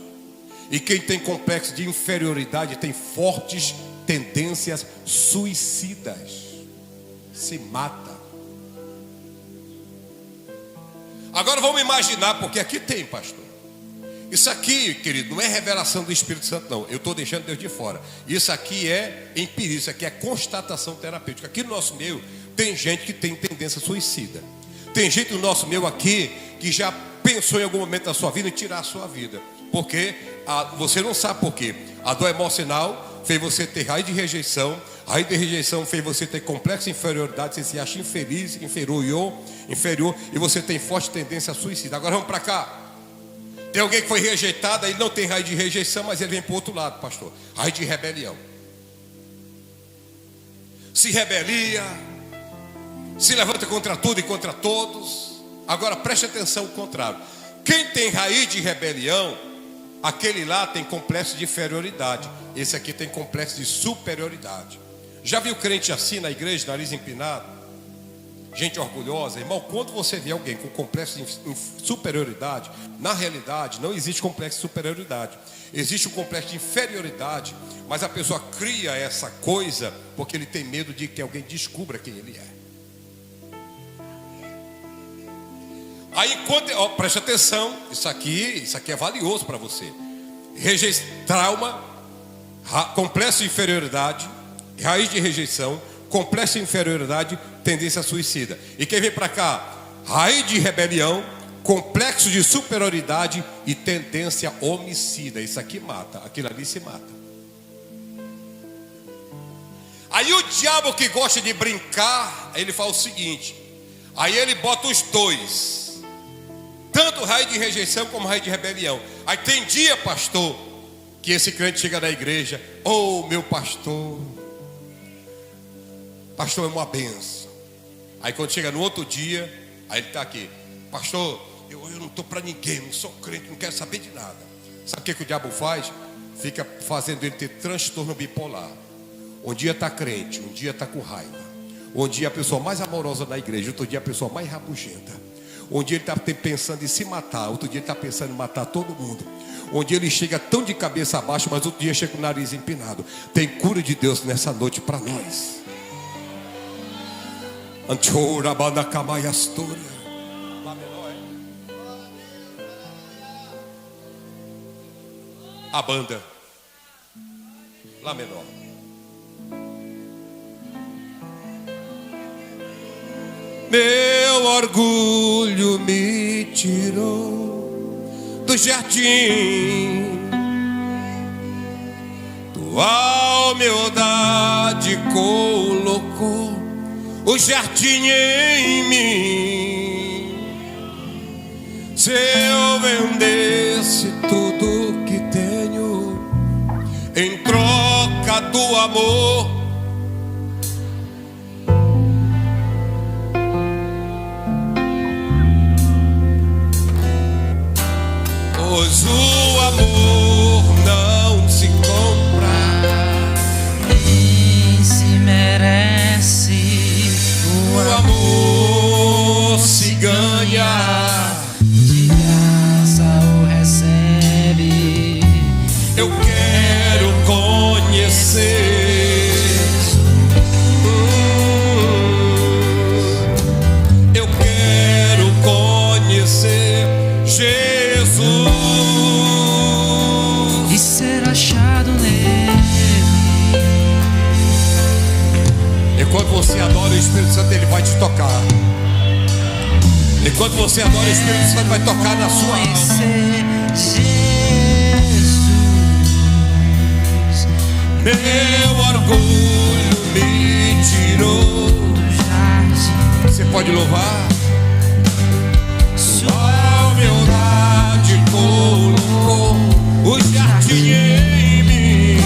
E quem tem complexo de inferioridade tem fortes tendências suicidas. Se mata. Agora vamos imaginar, porque aqui tem, pastor. Isso aqui, querido, não é revelação do Espírito Santo, não. Eu estou deixando Deus de fora. Isso aqui é empiria, isso aqui é constatação terapêutica. Aqui no nosso meio tem gente que tem tendência suicida. Tem gente no nosso meio aqui que já pensou em algum momento da sua vida em tirar a sua vida. Porque você não sabe por quê. A dor emocional fez você ter raiz de rejeição. A raiz de rejeição fez você ter complexo de inferioridade. Você se acha infeliz, inferior, e você tem forte tendência a suicídio. Agora vamos para cá. Tem alguém que foi rejeitado, ele não tem raiz de rejeição, mas ele vem para o outro lado, pastor. Raiz de rebelião. Se rebelia, se levanta contra tudo e contra todos. Agora preste atenção ao contrário. Quem tem raiz de rebelião, aquele lá tem complexo de inferioridade. Esse aqui tem complexo de superioridade. Já viu crente assim na igreja, nariz empinado? Gente orgulhosa, irmão. Quando você vê alguém com complexo de superioridade, na realidade não existe complexo de superioridade. Existe um complexo de inferioridade. Mas a pessoa cria essa coisa porque ele tem medo de que alguém descubra quem ele é. Aí quando, preste atenção, isso aqui é valioso para você. Trauma, complexo de inferioridade, raiz de rejeição, complexo de inferioridade, tendência suicida. E quem vem para cá? Raiz de rebelião, complexo de superioridade e tendência homicida. Isso aqui mata, aquilo ali se mata. Aí o diabo que gosta de brincar, ele fala o seguinte. Aí ele bota os dois, tanto raiz de rejeição como raiz de rebelião. Aí tem dia, pastor, que esse crente chega na igreja. Oh, meu pastor, pastor é uma benção. Aí quando chega no outro dia, aí ele está aqui. Pastor, eu não estou para ninguém, não sou crente, não quero saber de nada. Sabe o que o diabo faz? Fica fazendo ele ter transtorno bipolar. Um dia está crente, um dia está com raiva. Um dia a pessoa mais amorosa da igreja, outro dia a pessoa mais rabugenta. Um dia ele está pensando em se matar, outro dia ele está pensando em matar todo mundo. Um dia ele chega tão de cabeça abaixo, mas outro dia chega com o nariz empinado. Tem cura de Deus nessa noite para nós. A banda Lá menor. Meu orgulho me tirou do jardim, tua humildade colocou o jardim em mim. Se eu vendesse tudo que tenho em troca do amor, pois o amor não se compra, nem se merece. o amor se ganha, de graça o recebe. eu quero conhecer, eu quero conhecer Jesus E ser achado nele. Enquanto você adora o Espírito Santo, Ele vai te tocar. Enquanto você adora o Espírito Santo, vai tocar na sua alma. Conhecer Jesus. Meu orgulho me tirou. Do jardim, Você pode louvar? sua Meu colocou o jardim em mim.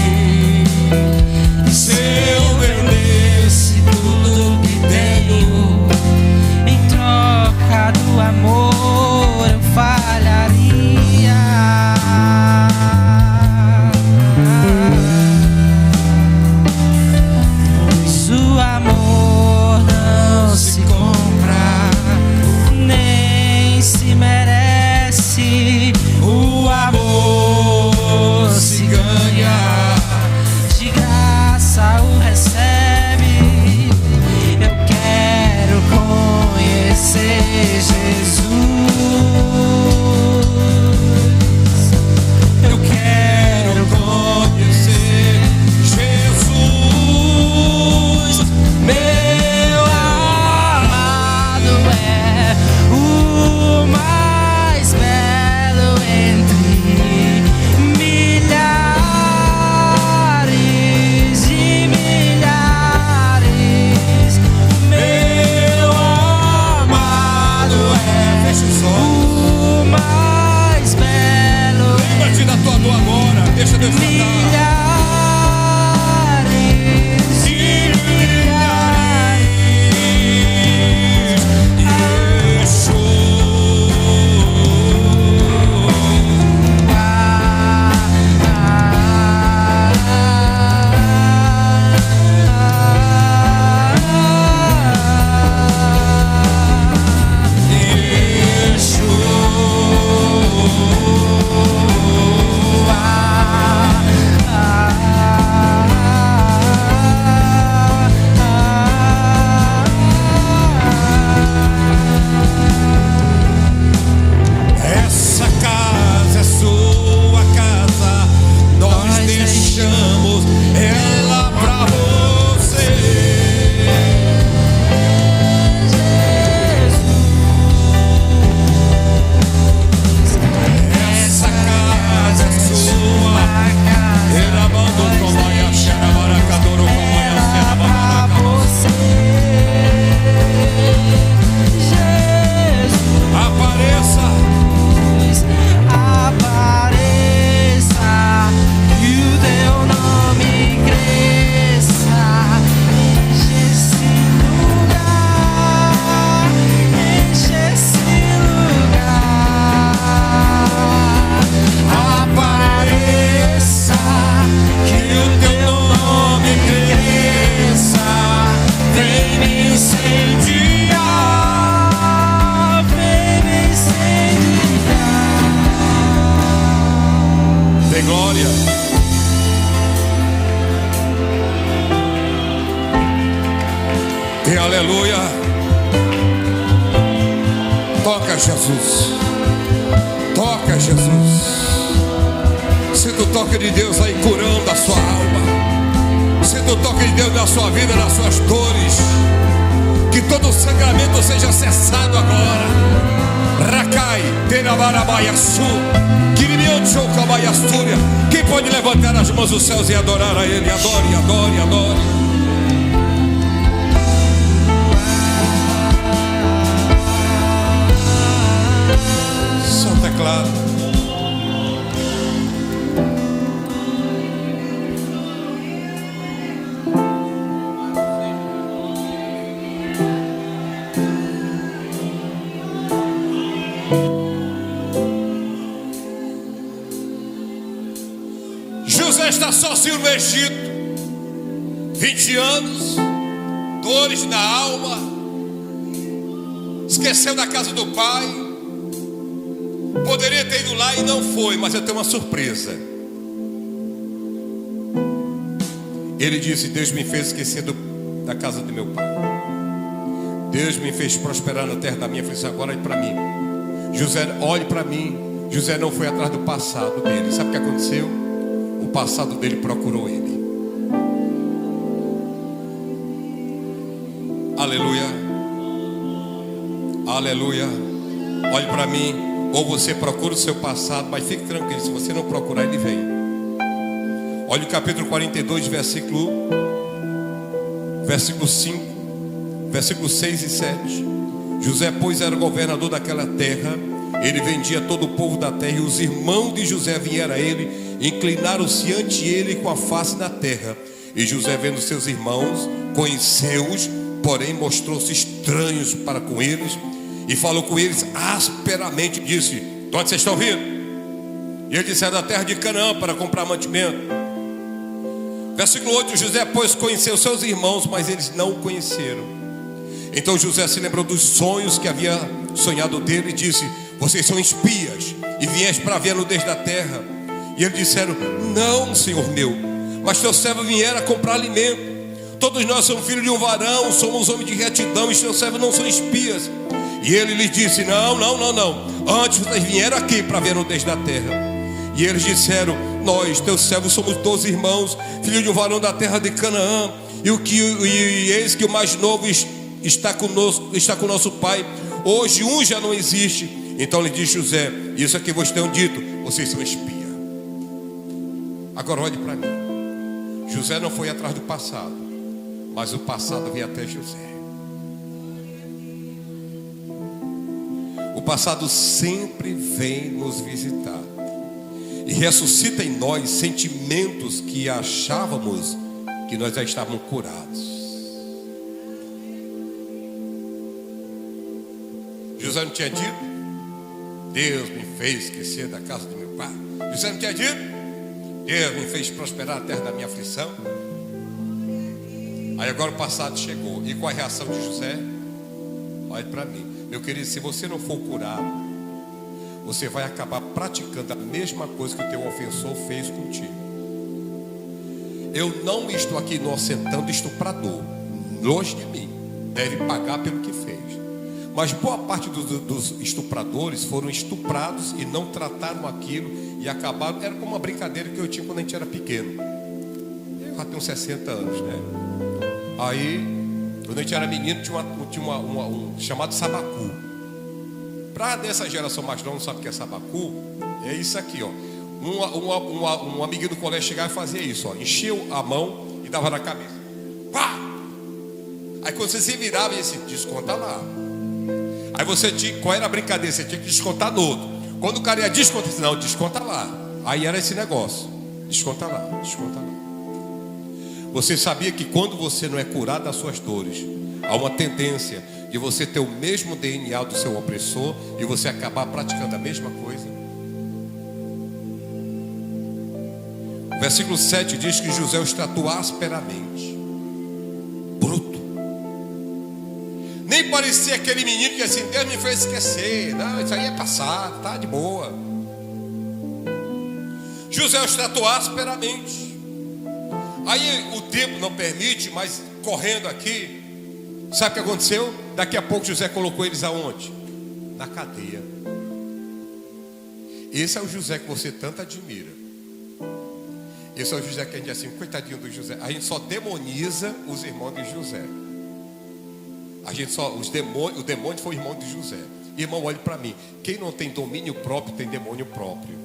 Se eu vendesse tudo que tenho em troca do amor, eu falharia. Pois o amor não se compra, nem se merece. O amor se ganha, de graça o recebe. Eu quero conhecer Jesus. Eu quero conhecer Jesus. Meu amado é o mais belo entre milhares e milhares. Meu amado é Feche os olhos. o mais belo Lembra-te da tua dor agora. Deixa Deus tratar. milhares e milhares. Essa casa é sua casa. Nós deixamos ela pra você. Essa casa é sua. Erabando como a Yaxara Maracadoro, como a Yaxara Apareça. Apareça e o teu nome cresça. Enche esse lugar, enche esse lugar. Apareça Que o teu nome cresça. vem me incendiar, vem me incendiar. Dê glória. E aleluia. Toca, Jesus. Toca, Jesus. Sinta o toque de Deus aí curando a sua alma. Sinta o toque de Deus na sua vida, nas suas dores. Que todo sangramento seja cessado agora. Rakai, Terabarabaiaçu, Kirimiancho, Kabaiastúria. Quem pode levantar as mãos dos céus e adorar a Ele? Adore, adore, adore. Só um teclado. José está sozinho no Egito, 20 anos, dores na alma, esqueceu da casa do pai. Poderia ter ido lá e não foi, mas eu tenho uma surpresa. Ele disse: Deus me fez esquecer da casa do meu pai. Deus me fez prosperar na terra da minha aflição. Agora olhe para mim, José, olhe para mim. José não foi atrás do passado dele. Sabe o que aconteceu? O passado dele procurou ele. Aleluia. Aleluia. Olhe para mim. Ou você procura o seu passado, mas fique tranquilo, se você não procurar, ele vem. Olha o capítulo 42, versículo 5, versículos 6 e 7. José, pois, era governador daquela terra, ele vendia todo o povo da terra, e os irmãos de José vieram a ele, inclinaram-se ante ele com a face na terra. E José, vendo seus irmãos, conheceu-os, porém mostrou-se estranhos para com eles, e falou com eles asperamente, disse: de onde vocês estão vindo? E ele disse: é da terra de Canaã, para comprar mantimento. Versículo 8: José, pois, conheceu seus irmãos, mas eles não o conheceram. Então José se lembrou dos sonhos que havia sonhado dele, e disse: vocês são espias, e vieste para ver a nudez da terra. E eles disseram: não, senhor meu, mas teu servo viera comprar alimento. Todos nós somos filhos de um varão, somos homens de retidão, e teu servo não são espias. E ele lhes disse: não, antes vocês vieram aqui para ver a nudez da terra. E eles disseram: nós, teus servos, somos 12 irmãos, filhos de um varão da terra de Canaã, e eis que o mais novo está conosco, está com nosso pai. Hoje um já não existe. Então lhe disse José: isso é que vos tenho dito, vocês são espias. Agora olhe para mim. José não foi atrás do passado, mas o passado veio até José. O passado sempre vem nos visitar e ressuscita em nós sentimentos que achávamos que nós já estávamos curados. José não tinha dito: Deus me fez esquecer da casa do meu pai. José não tinha dito: Deus me fez prosperar a terra da minha aflição. Aí agora o passado chegou. E qual a reação de José? Olhe para mim, meu querido, se você não for curado, você vai acabar praticando a mesma coisa que o teu ofensor fez contigo. Eu não estou aqui inocentando estuprador, longe de mim, deve pagar pelo que fez. Mas boa parte dos estupradores foram estuprados e não trataram aquilo e acabaram. Era como uma brincadeira que eu tinha quando a gente era pequeno. Eu já tenho 60 anos, né? Aí, quando a gente era menino, tinha um chamado sabacu. Para dessa geração mais nova não sabe o que é sabacu, é isso aqui, ó. Um amiguinho do colégio chegava e fazia isso, ó. Encheu a mão e dava na cabeça. Pá! Aí quando você se virava e disse: desconta lá. Aí você tinha, qual era a brincadeira? Você tinha que descontar no outro. Quando o cara ia descontar, não, desconta lá. Aí era esse negócio: desconta lá, desconta lá. Você sabia que quando você não é curado das suas dores, há uma tendência de você ter o mesmo DNA do seu opressor e você acabar praticando a mesma coisa? O versículo 7 diz que José os tratou asperamente. Bruto. Nem parecia aquele menino que assim: Deus me fez esquecer. Não, isso aí é passado, tá de boa. José os tratou asperamente. Aí o tempo não permite, mas correndo aqui, sabe o que aconteceu? Daqui a pouco José colocou eles aonde? Na cadeia. Esse é o José que você tanto admira. Esse é o José que a gente diz assim: coitadinho do José. A gente só demoniza os irmãos de José. O demônio foi irmão de José. Irmão, olhe para mim: quem não tem domínio próprio tem demônio próprio.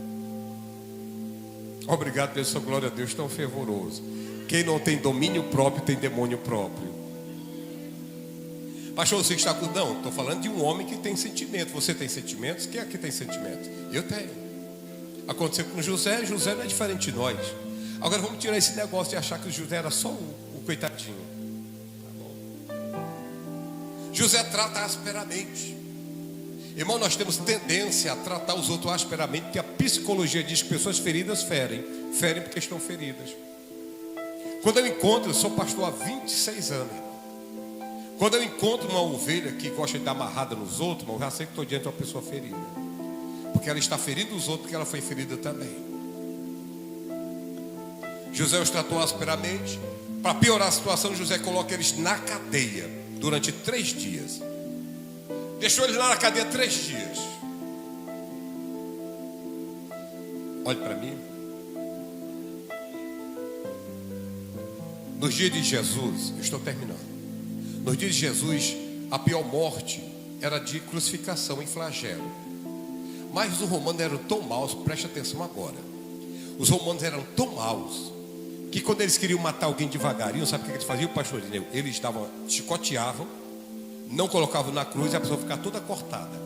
Obrigado pela sua glória a Deus tão fervoroso. Quem não tem domínio próprio tem demônio próprio. Pastor, você está com... Não, estou falando de um homem que tem sentimento. Você tem sentimentos? Quem aqui tem sentimentos? Eu tenho. Aconteceu com José. José não é diferente de nós. Agora vamos tirar esse negócio de achar que o José era só o coitadinho. Tá bom? José trata asperamente. Irmão, nós temos tendência a tratar os outros asperamente, porque a psicologia diz que pessoas feridas ferem porque estão feridas. Quando eu encontro, eu sou pastor há 26 anos, irmão. Quando eu encontro uma ovelha que gosta de dar amarrada nos outros, irmão, eu já sei que estou diante de uma pessoa ferida, porque ela está ferindo os outros, porque ela foi ferida também. José os tratou asperamente. Para piorar a situação, José coloca eles na cadeia durante 3 dias. Deixou eles lá na cadeia 3 dias. Olhe para mim. Nos dias de Jesus, eu estou terminando. Nos dias de Jesus, a pior morte era de crucificação em flagelo. Mas os romanos eram tão maus, preste atenção agora. Os romanos eram tão maus que quando eles queriam matar alguém devagarinho, sabe o que eles faziam, pastor Dineu? Eles chicoteavam, não colocavam na cruz e a pessoa ficava toda cortada.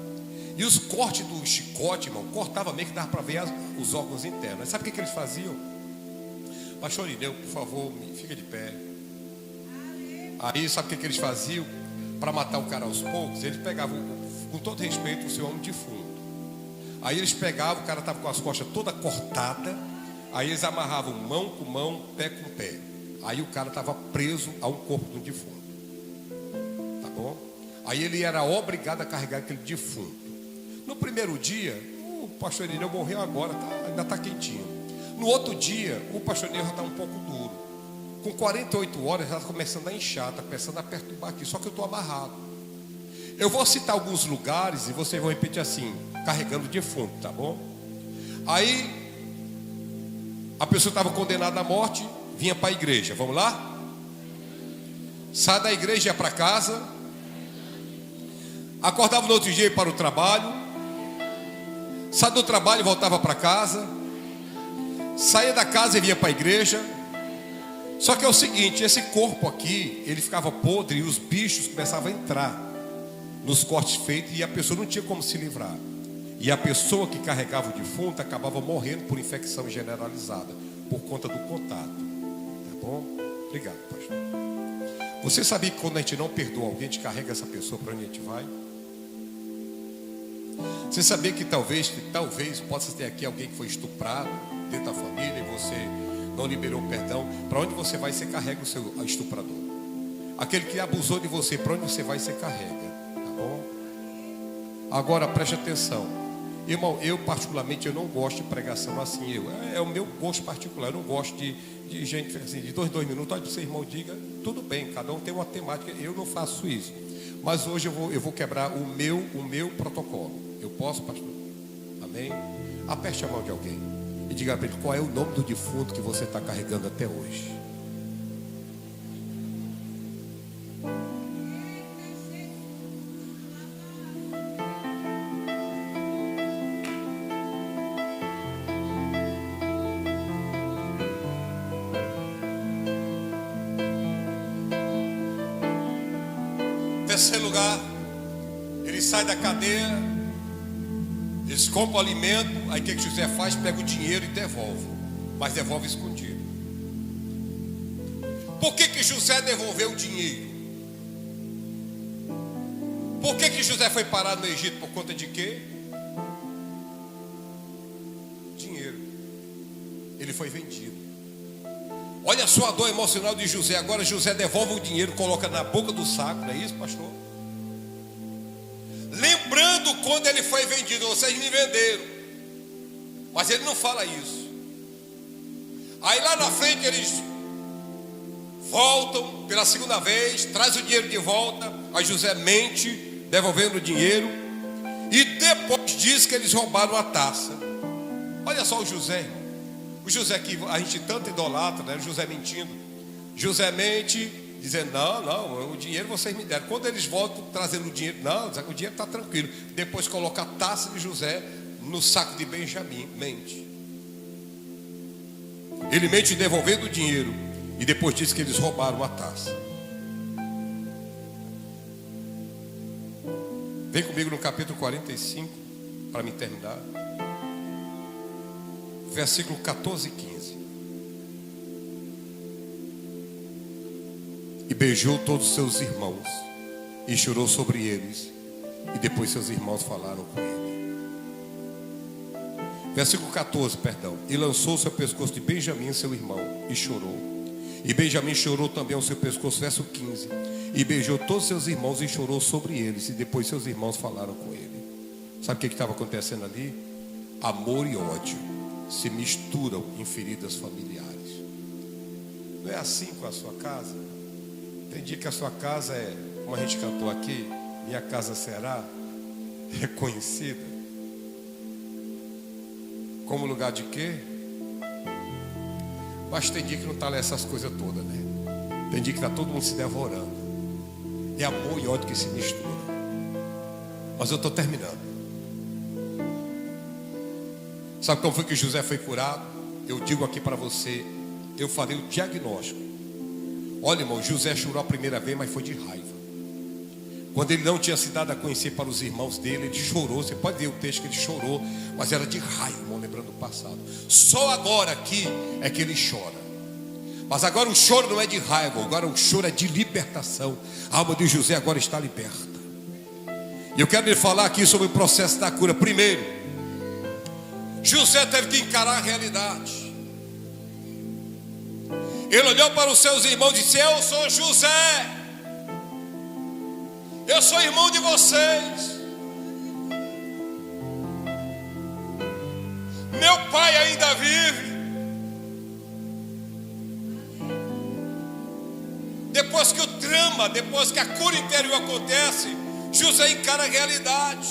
E os cortes do chicote, irmão, cortava meio que dava para ver os órgãos internos. Sabe o que eles faziam? Pastor Irineu, por favor, fica de pé. Aí sabe o que eles faziam? Para matar o cara aos poucos, eles pegavam, com todo respeito, o seu homem defunto. Aí eles pegavam, o cara estava com as costas toda cortada. Aí eles amarravam mão com mão, pé com pé. Aí o cara estava preso a um corpo de um defunto. Tá bom? Aí ele era obrigado a carregar aquele defunto. No primeiro dia, o pastor Irineu morreu agora, ainda está quentinho. No outro dia, o pastor Irineu já está um pouco duro. Com 48 horas, já está começando a inchar, está começando a perturbar aqui. Só que eu estou amarrado. Eu vou citar alguns lugares e vocês vão repetir assim, carregando o defunto, tá bom? Aí, a pessoa estava condenada à morte, vinha para a igreja. Vamos lá? Sai da igreja e ia para casa. Acordava no outro dia e ia para o trabalho. Sai do trabalho e voltava para casa. Saía da casa e vinha para a igreja. Só que é o seguinte, esse corpo aqui, ele ficava podre e os bichos começavam a entrar nos cortes feitos e a pessoa não tinha como se livrar. E a pessoa que carregava o defunto acabava morrendo por infecção generalizada, por conta do contato. Tá bom? Obrigado, pastor. Você sabia que quando a gente não perdoa alguém, a gente carrega essa pessoa para onde a gente vai? Você sabia que talvez possa ter aqui alguém que foi estuprado dentro da família e você não liberou o perdão? Para onde você vai, você carrega o seu estuprador. Aquele que abusou de você, para onde você vai, você carrega. Tá bom? Agora preste atenção. Irmão, eu particularmente eu não gosto de pregação assim. É o meu gosto particular. Eu não gosto de gente assim, de 2 minutos. Olha para o seu irmão, diga, tudo bem, cada um tem uma temática. Eu não faço isso. Mas hoje eu vou quebrar o meu protocolo. Eu posso, pastor? Amém? Aperte a mão de alguém e diga para ele qual é o nome do defunto que você está carregando até hoje. Terceiro lugar, ele sai da cadeia, eles compram alimento, aí o que José faz? Pega o dinheiro e devolve, mas devolve escondido. Por que José devolveu o dinheiro? Por que José foi parar no Egito? Por conta de quê? Dinheiro. Ele foi vendido. Olha só a dor emocional de José. Agora José devolve o dinheiro, coloca na boca do saco. Não é isso, pastor? Lembrando quando ele foi vendido. Vocês me venderam. Mas ele não fala isso. Aí lá na frente eles voltam pela segunda vez, traz o dinheiro de volta. Aí José mente, devolvendo o dinheiro. E depois diz que eles roubaram a taça. Olha só o José. O José que a gente tanto idolatra, né? O José mentindo. José mente, dizendo, não, o dinheiro vocês me deram. Quando eles voltam trazendo o dinheiro, não, o dinheiro está tranquilo. Depois coloca a taça de José no saco de Benjamim. Mente. Ele mente devolvendo o dinheiro. E depois diz que eles roubaram a taça. Vem comigo no capítulo 45, para me terminar. Versículo 14 e 15. E beijou todos os seus irmãos e chorou sobre eles. E depois seus irmãos falaram com ele. Versículo 14, perdão. E lançou o seu pescoço de Benjamim, seu irmão, e chorou. E Benjamim chorou também ao seu pescoço. Verso 15. E beijou todos os seus irmãos e chorou sobre eles. E depois seus irmãos falaram com ele. Sabe o que estava acontecendo ali? Amor e ódio se misturam em feridas familiares. Não é assim com a sua casa? Tem dia que a sua casa é, como a gente cantou aqui, minha casa será reconhecida como lugar de quê? Mas tem dia que não está lá essas coisas todas, né? Tem dia que está todo mundo se devorando. É amor e ódio que se misturam. Mas eu estou terminando. Sabe como foi que José foi curado? Eu digo aqui para você, eu farei o diagnóstico. Olha, irmão, José chorou a primeira vez, mas foi de raiva. Quando ele não tinha se dado a conhecer para os irmãos dele, ele chorou. Você pode ver o texto que ele chorou, mas era de raiva, irmão, lembrando o passado. Só agora aqui é que ele chora. Mas agora o choro não é de raiva, agora o choro é de libertação. A alma de José agora está liberta. E eu quero lhe falar aqui sobre o processo da cura. Primeiro, José teve que encarar a realidade. Ele olhou para os seus irmãos e disse: eu sou José, eu sou irmão de vocês. Meu pai ainda vive. Depois que o drama, depois que a cura interior acontece, José encara a realidade.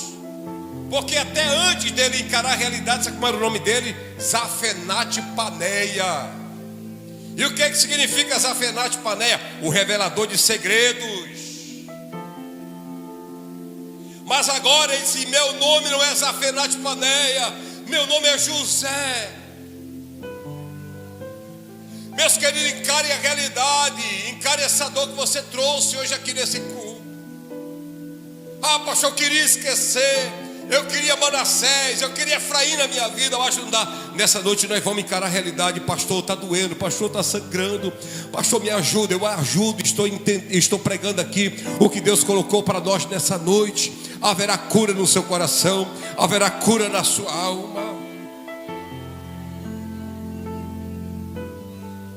Porque até antes dele encarar a realidade, sabe como era o nome dele? Zafenate Paneia. E o que significa Zafenate Paneia? O revelador de segredos. Mas agora ele disse: meu nome não é Zafenate Paneia, meu nome é José. Meus queridos, encare a realidade, encare essa dor que você trouxe hoje aqui nesse culto. Ah, pastor, eu queria esquecer, eu queria Manassés, eu queria Efraim na minha vida, mas não dá. Nessa noite nós vamos encarar a realidade. Pastor, está doendo, pastor, está sangrando. Pastor, me ajuda, eu ajudo. Estou pregando aqui o que Deus colocou para nós nessa noite. Haverá cura no seu coração, haverá cura na sua alma.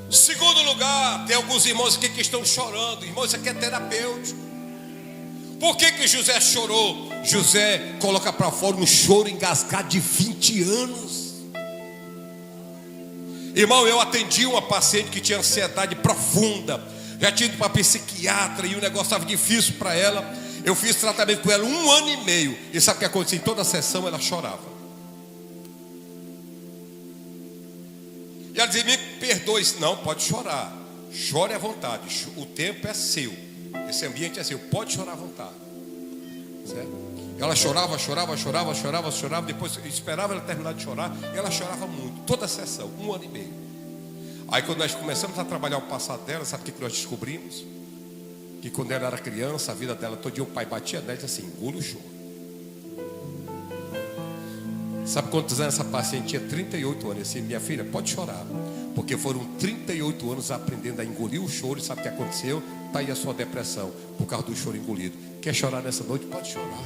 Segundo lugar, tem alguns irmãos aqui que estão chorando. Irmão, isso aqui é terapêutico. Por que José chorou? José coloca para fora um choro engasgado de 20 anos. Irmão, eu atendi uma paciente que tinha ansiedade profunda. Já tinha ido para psiquiatra e o negócio estava difícil para ela. Eu fiz tratamento com ela 1 ano e meio. E sabe o que aconteceu? Em toda a sessão ela chorava. E ela dizia: me perdoe. Não, pode chorar. Chore à vontade. O tempo é seu. Esse ambiente é seu. Pode chorar à vontade. Certo? Ela chorava. Depois eu esperava ela terminar de chorar. E ela chorava muito. Toda a sessão. 1 ano e meio. Aí quando nós começamos a trabalhar o passado dela, sabe o que nós descobrimos? Que quando ela era criança, a vida dela todo dia o pai batia nela e dizia assim: engula o choro. Sabe quantos anos essa paciente tinha? 38 anos. Eu disse: minha filha, pode chorar, porque foram 38 anos aprendendo a engolir o choro. E sabe o que aconteceu? Está aí a sua depressão, por causa do choro engolido. Quer chorar nessa noite? Pode chorar.